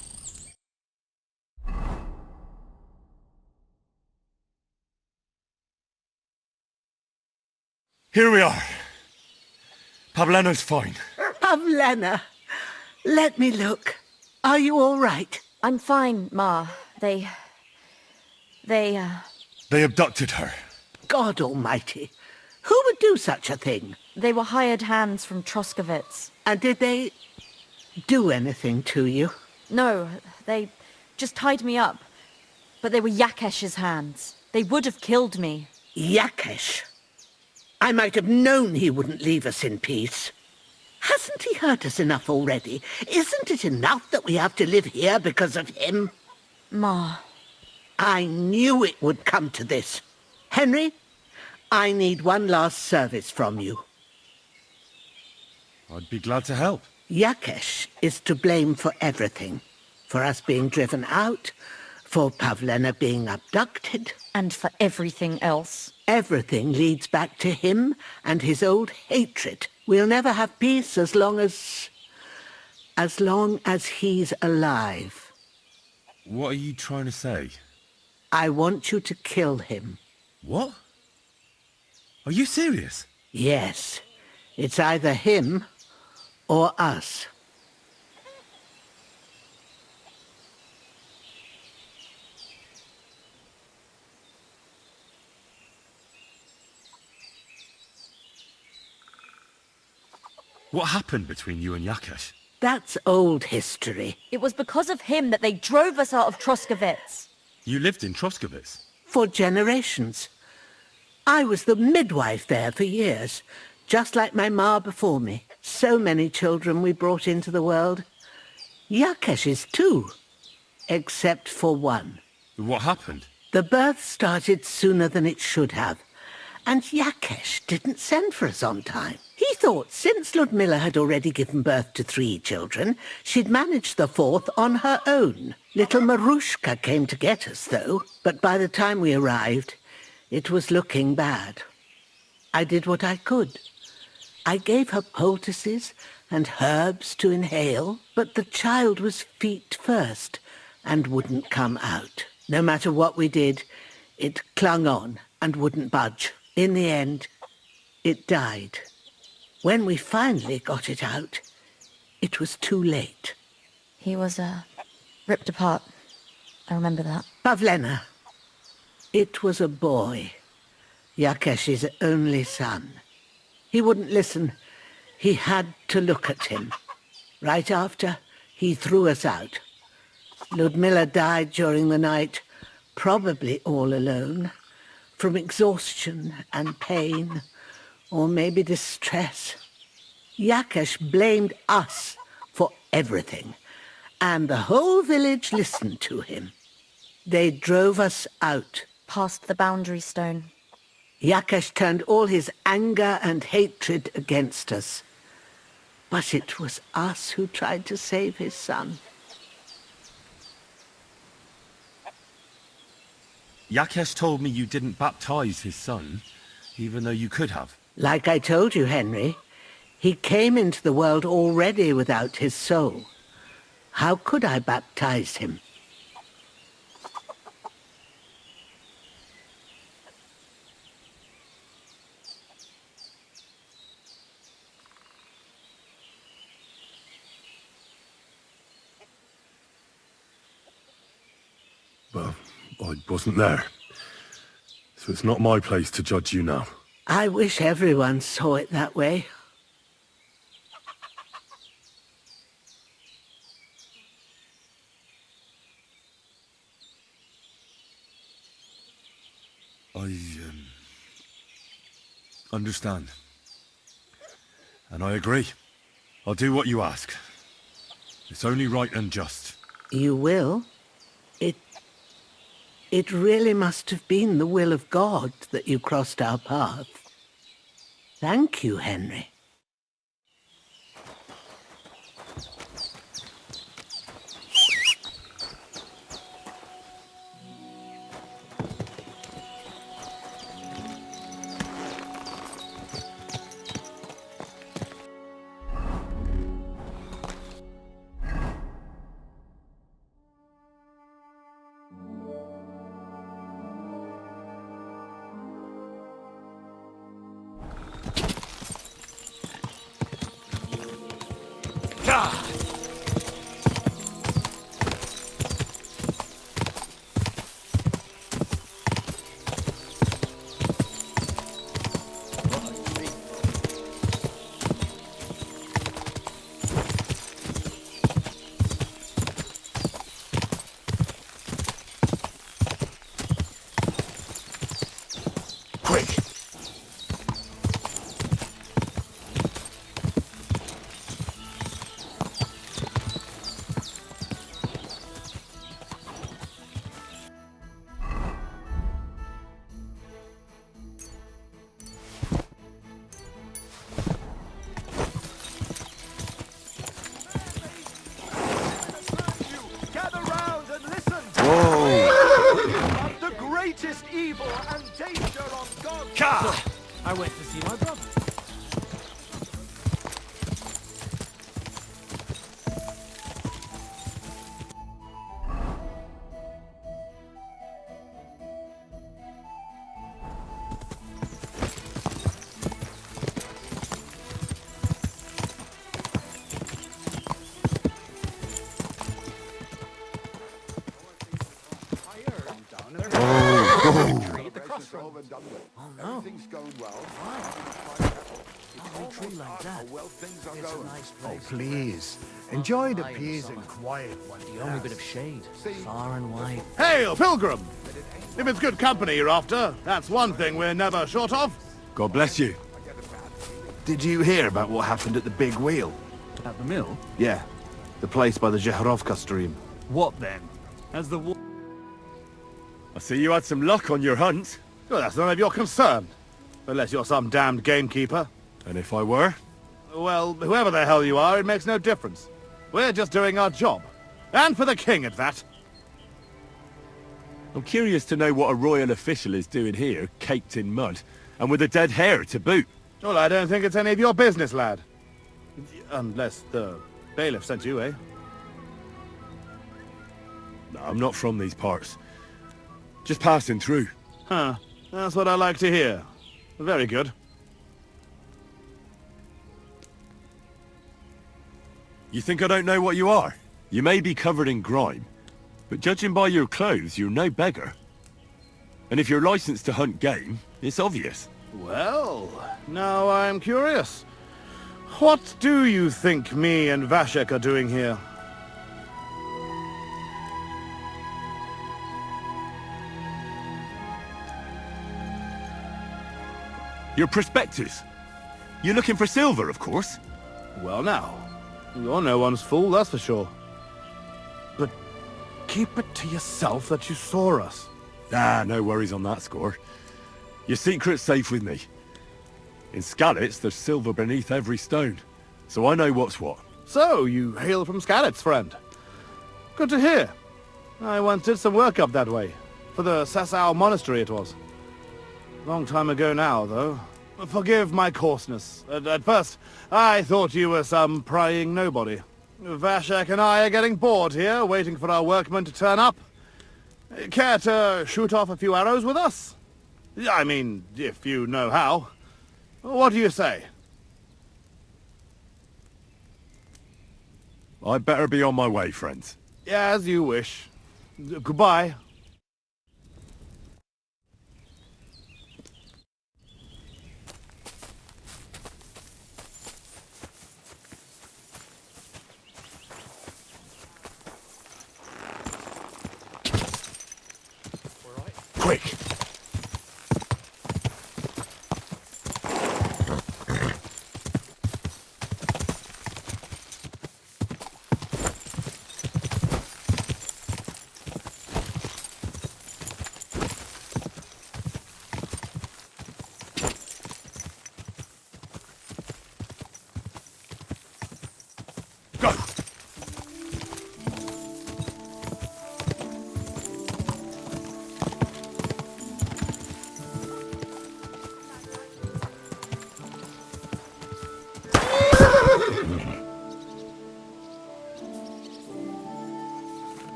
Here we are. Pavlena's fine. Pavlena, let me look. Are you all right? I'm fine, Ma. They abducted her. God almighty. Who would do such a thing? They were hired hands from Troskowitz. And did they do anything to you? No, they just tied me up. But they were Jakesh's hands. They would have killed me. Jakesh? I might have known he wouldn't leave us in peace. Hasn't he hurt us enough already? Isn't it enough that we have to live here because of him? Ma. I knew it would come to this. Henry, I need one last service from you. I'd be glad to help. Jakesh is to blame for everything. For us being driven out, for Pavlena being abducted. And for everything else. Everything leads back to him and his old hatred. We'll never have peace as long as he's alive. What are you trying to say? I want you to kill him. What? Are you serious? Yes. It's either him or us. What happened between you and Jakesh? That's old history. It was because of him that they drove us out of Troskowitz. You lived in Troskowitz? For generations. I was the midwife there for years, just like my ma before me. So many children we brought into the world. Jakesh's too, except for one. What happened? The birth started sooner than it should have, and Jakesh didn't send for us on time. He thought since Ludmilla had already given birth to 3 children, she'd manage the 4th on her own. Little Marushka came to get us, though, but by the time we arrived, it was looking bad. I did what I could. I gave her poultices and herbs to inhale, but the child was feet first and wouldn't come out. No matter what we did, it clung on and wouldn't budge. In the end, it died. When we finally got it out, it was too late. He was, ripped apart. I remember that. Pavlena. It was a boy. Jakesh's only son. He wouldn't listen. He had to look at him. Right after, he threw us out. Ludmilla died during the night, probably all alone, from exhaustion and pain, or maybe distress. Jakesh blamed us for everything, and the whole village listened to him. They drove us out. Past the boundary stone. Jakesh turned all his anger and hatred against us. But it was us who tried to save his son. Jakesh told me you didn't baptize his son, even though you could have. Like I told you, Henry, he came into the world already without his soul. How could I baptize him? Well, I wasn't there. So it's not my place to judge you now. I wish everyone saw it that way. I understand. And I agree. I'll do what you ask. It's only right and just. You will? It really must have been the will of God that you crossed our path. Thank you, Henry. Evil and danger on God's Car! I went to see my brother. Oh no. Everything's going well. Oh, please. Enjoy the peace and quiet one. The only bit of shade, far and wide. Hail, pilgrim! If it's good company you're after, that's one thing we're never short of. God bless you. Did you hear about what happened at the Big Wheel? At the mill? Yeah. The place by the Zhehorovka stream. What then? Has the war... I see you had some luck on your hunt. Well, that's none of your concern. Unless you're some damned gamekeeper. And if I were? Well, whoever the hell you are, it makes no difference. We're just doing our job. And for the king at that. I'm curious to know what a royal official is doing here, caked in mud, and with a dead hare to boot. Well, I don't think it's any of your business, lad. Unless the bailiff sent you, eh? No, I'm not from these parts. Just passing through. Huh. That's what I like to hear. Very good. You think I don't know what you are? You may be covered in grime, but judging by your clothes, you're no beggar. And if you're licensed to hunt game, it's obvious. Well, now I'm curious. What do you think me and Vashek are doing here? Your prospectus. You're looking for silver, of course. Well now, you're no one's fool, that's for sure. But keep it to yourself that you saw us. Ah, no worries on that score. Your secret's safe with me. In Skalitz, there's silver beneath every stone, so I know what's what. So, you hail from Skalitz, friend. Good to hear. I once did some work up that way. For the Sasau monastery it was. Long time ago now, though. Forgive my coarseness. At first, I thought you were some prying nobody. Vashek and I are getting bored here, waiting for our workmen to turn up. Care to shoot off a few arrows with us? I mean, if you know how. What do you say? I'd better be on my way, friends. As you wish. Goodbye. Quick!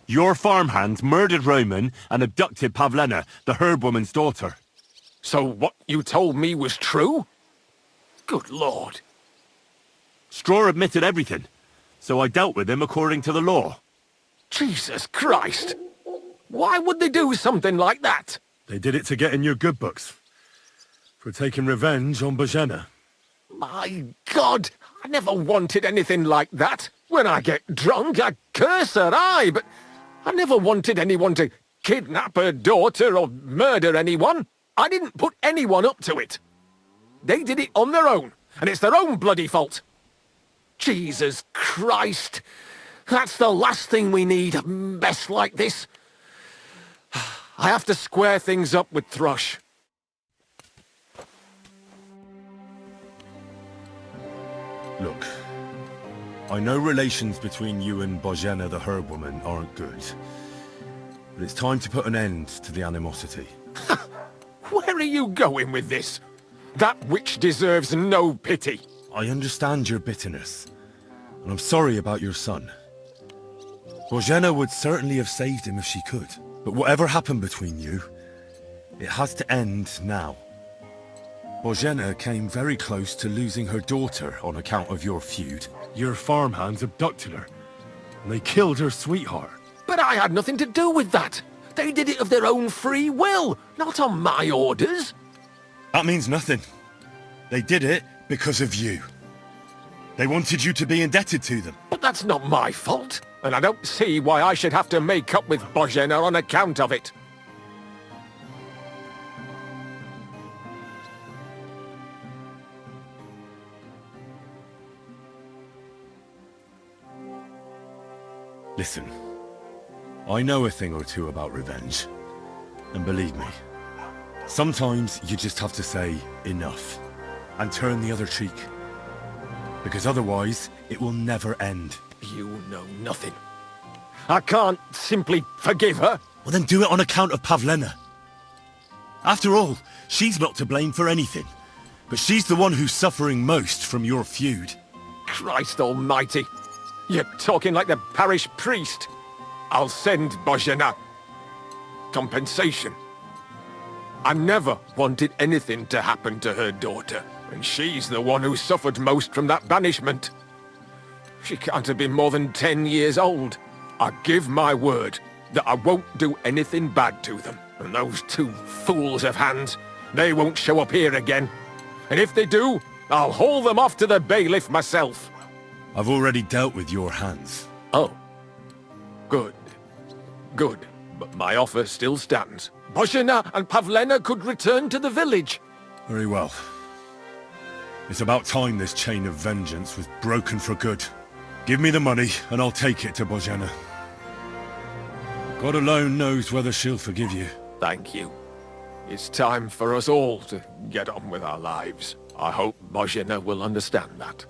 Your farmhands murdered Roman and abducted Pavlena, the herb woman's daughter. So what you told me was true? Good Lord. Straw admitted everything, so I dealt with him according to the law. Jesus Christ! Why would they do something like that? They did it to get in your good books. For taking revenge on Bozhena. My God! I never wanted anything like that. When I get drunk, I curse her, aye, but I never wanted anyone to kidnap her daughter or murder anyone. I didn't put anyone up to it. They did it on their own, and it's their own bloody fault. Jesus Christ! That's the last thing we need, a mess like this. I have to square things up with Thrush. Look, I know relations between you and Bozhena the herb woman aren't good. But it's time to put an end to the animosity. Where are you going with this? That witch deserves no pity. I understand your bitterness, and I'm sorry about your son. Bozhena would certainly have saved him if she could. But whatever happened between you, it has to end now. Bozhena came very close to losing her daughter on account of your feud. Your farmhands abducted her, and they killed her sweetheart. But I had nothing to do with that. They did it of their own free will, not on my orders. That means nothing. They did it because of you. They wanted you to be indebted to them. But that's not my fault, and I don't see why I should have to make up with Bozhena on account of it. Listen, I know a thing or two about revenge. And believe me, sometimes you just have to say enough and turn the other cheek. Because otherwise, it will never end. You know nothing. I can't simply forgive her. Well, then do it on account of Pavlena. After all, she's not to blame for anything. But she's the one who's suffering most from your feud. Christ almighty. You're talking like the parish priest. I'll send Bozhena compensation. I never wanted anything to happen to her daughter, and she's the one who suffered most from that banishment. She can't have been more than 10 years old. I give my word that I won't do anything bad to them. And those two fools of hands, they won't show up here again. And if they do, I'll haul them off to the bailiff myself. I've already dealt with your hands. Oh. Good. Good. But my offer still stands. Bozhena and Pavlena could return to the village. Very well. It's about time this chain of vengeance was broken for good. Give me the money, and I'll take it to Bozhena. God alone knows whether she'll forgive you. Thank you. It's time for us all to get on with our lives. I hope Bozhena will understand that.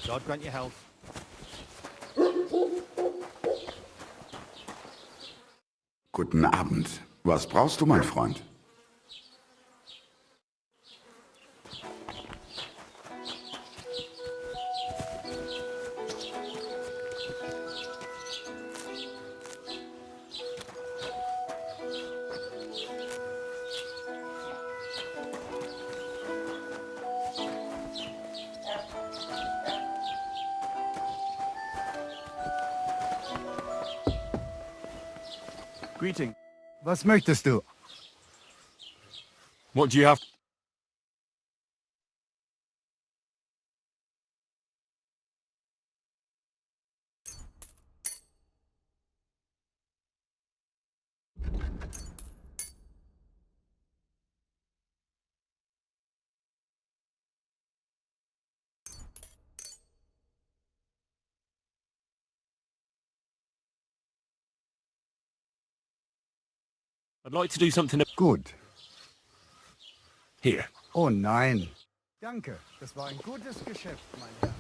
God grant you health. Guten Abend. Was brauchst du, mein Freund? Greeting. Was möchtest du? What do you have? I'd like to do something... Gut. Here. Oh nein. Danke, das war ein gutes Geschäft, mein Herr.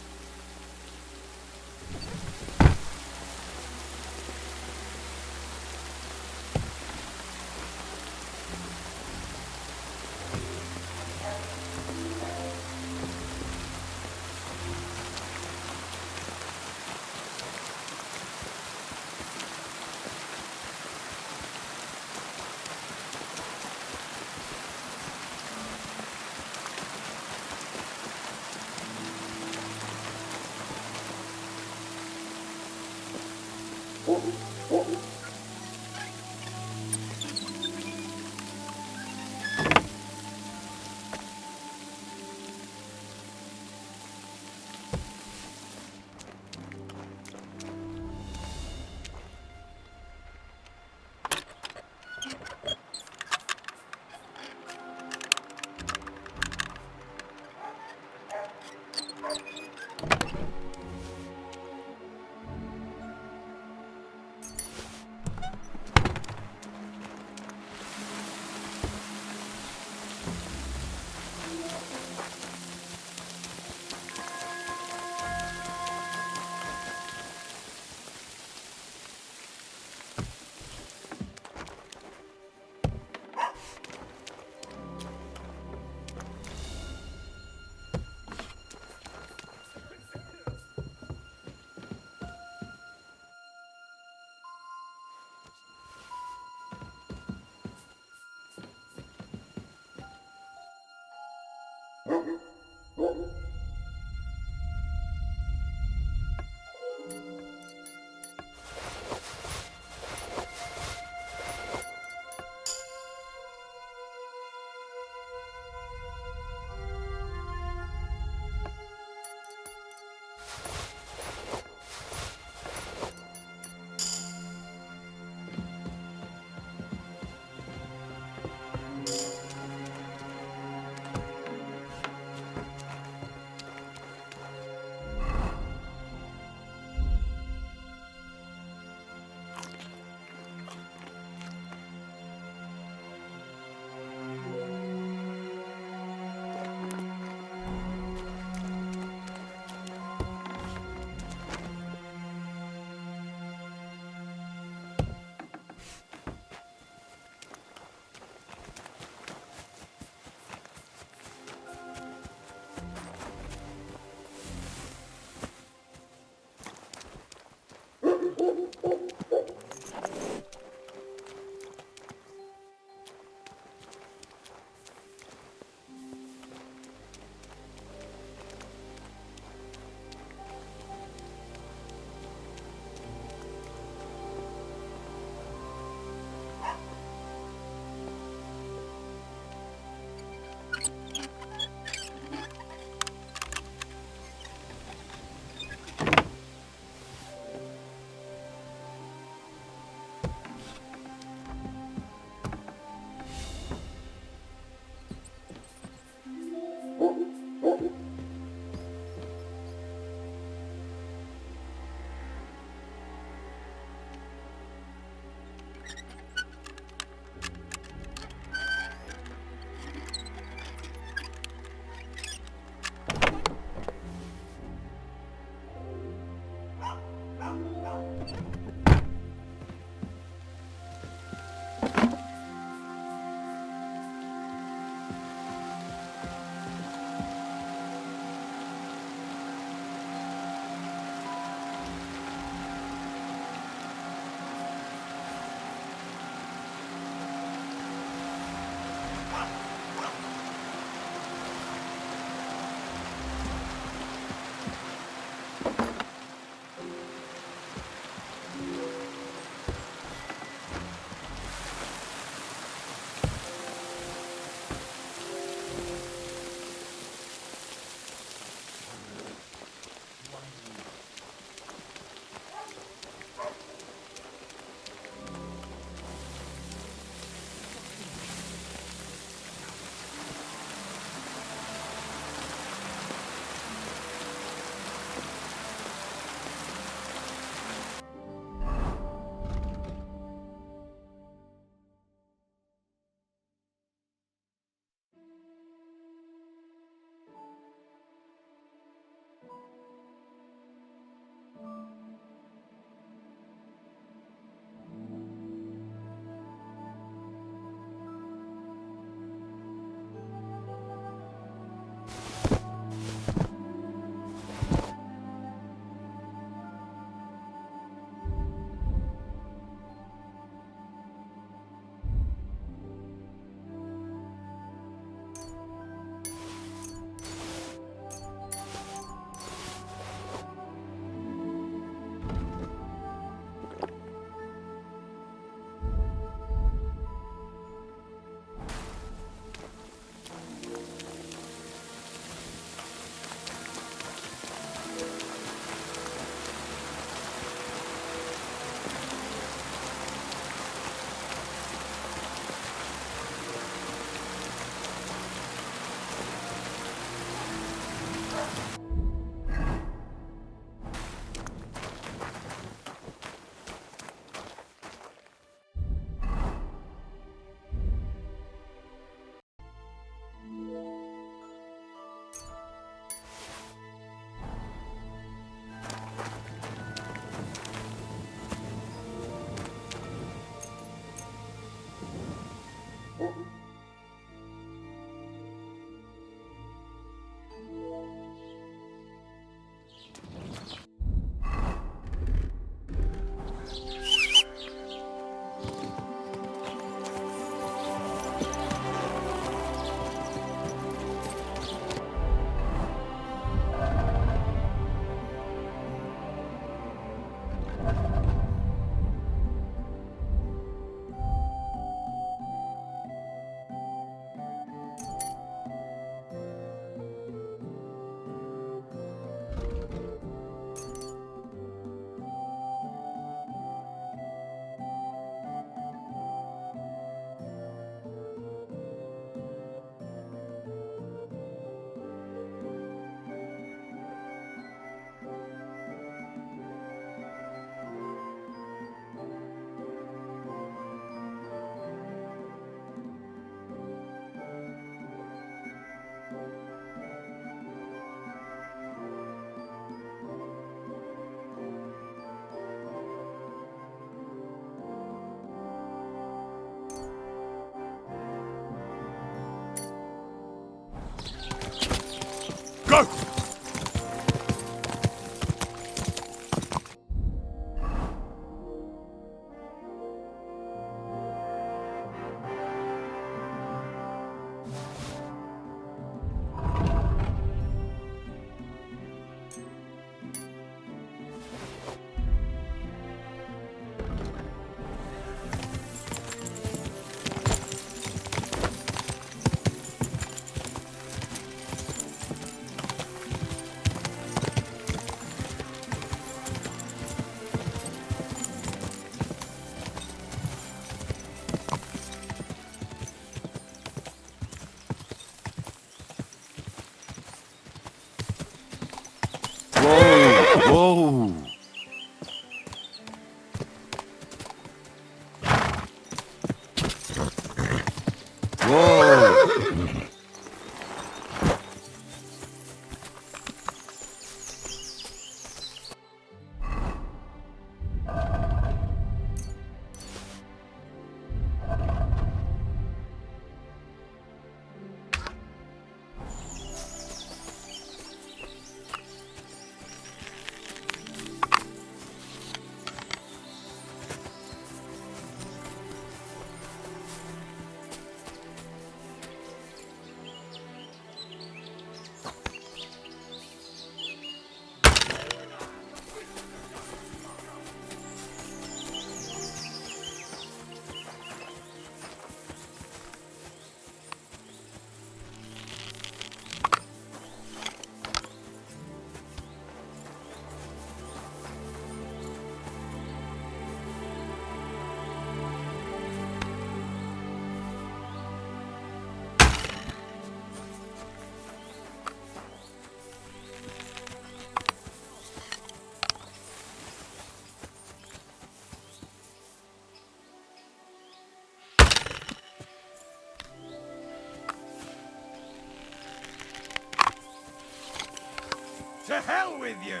To hell with you!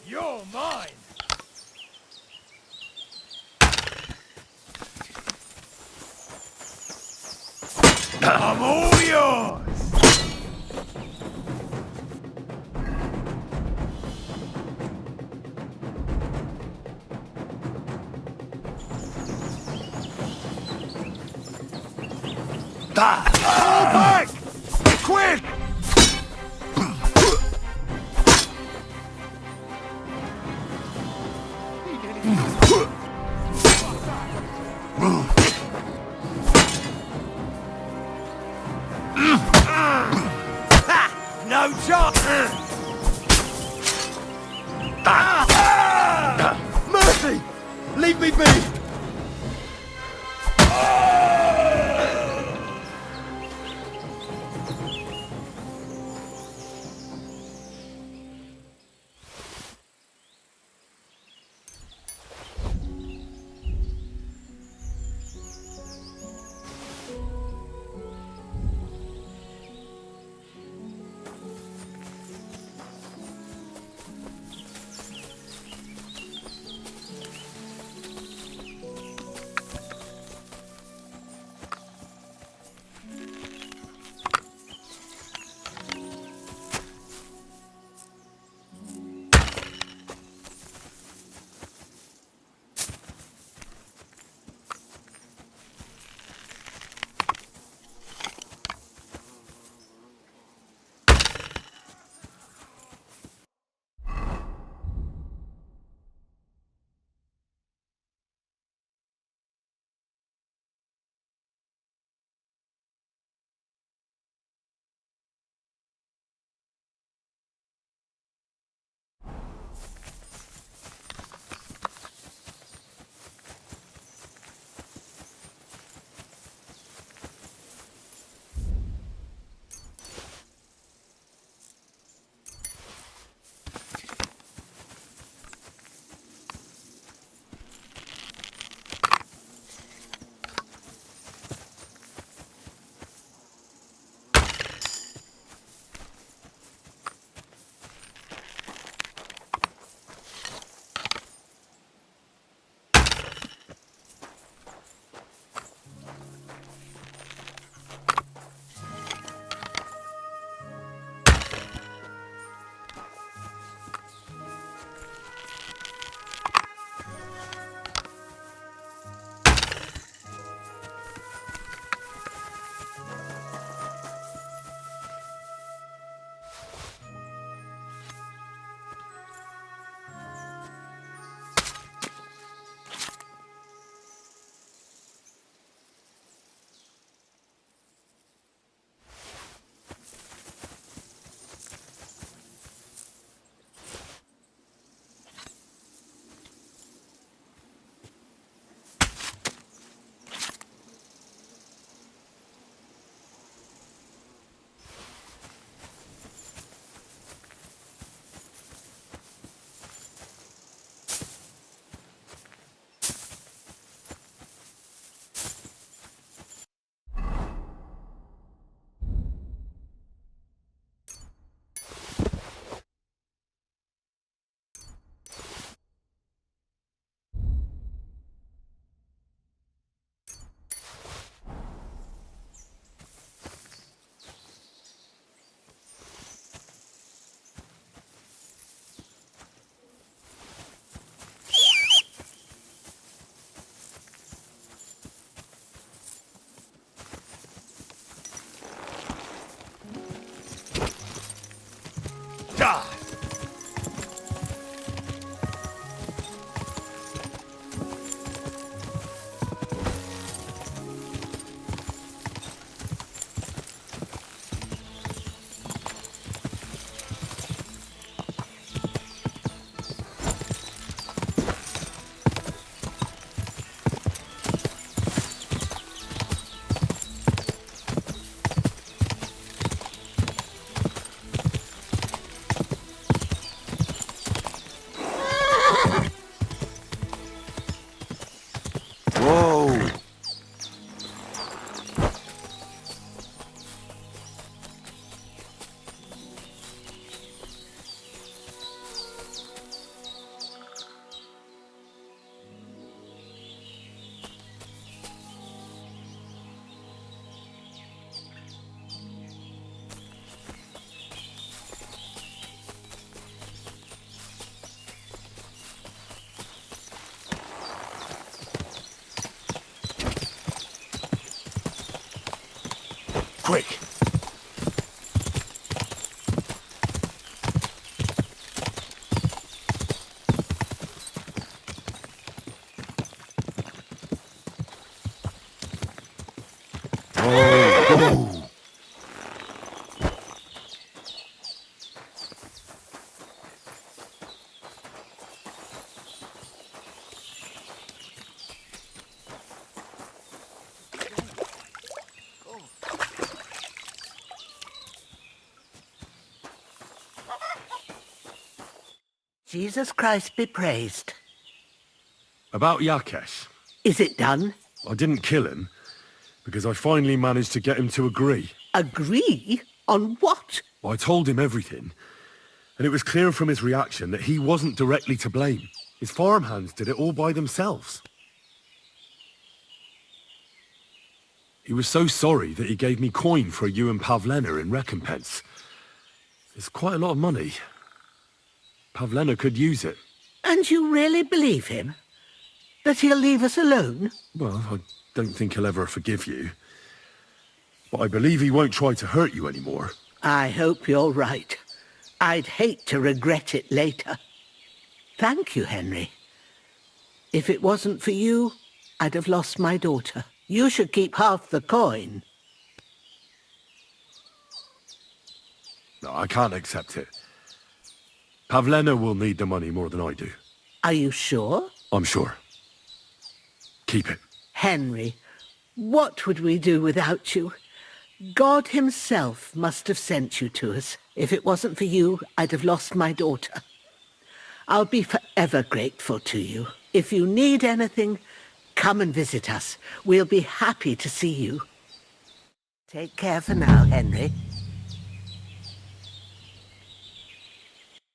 You're mine! I'm all yours! Fall back! Quick! No chance! Mercy! Leave me be! quick! Jesus Christ be praised. About Jakesh. Is it done? I didn't kill him, because I finally managed to get him to agree. Agree? On what? I told him everything, and it was clear from his reaction that he wasn't directly to blame. His farmhands did it all by themselves. He was so sorry that he gave me coin for you and Pavlena in recompense. It's quite a lot of money. Pavlena could use it. And you really believe him? That he'll leave us alone? Well, I don't think he'll ever forgive you. But I believe he won't try to hurt you anymore. I hope you're right. I'd hate to regret it later. Thank you, Henry. If it wasn't for you, I'd have lost my daughter. You should keep half the coin. No, I can't accept it. Pavlena will need the money more than I do. Are you sure? I'm sure. Keep it. Henry, what would we do without you? God himself must have sent you to us. If it wasn't for you, I'd have lost my daughter. I'll be forever grateful to you. If you need anything, come and visit us. We'll be happy to see you. Take care for now, Henry.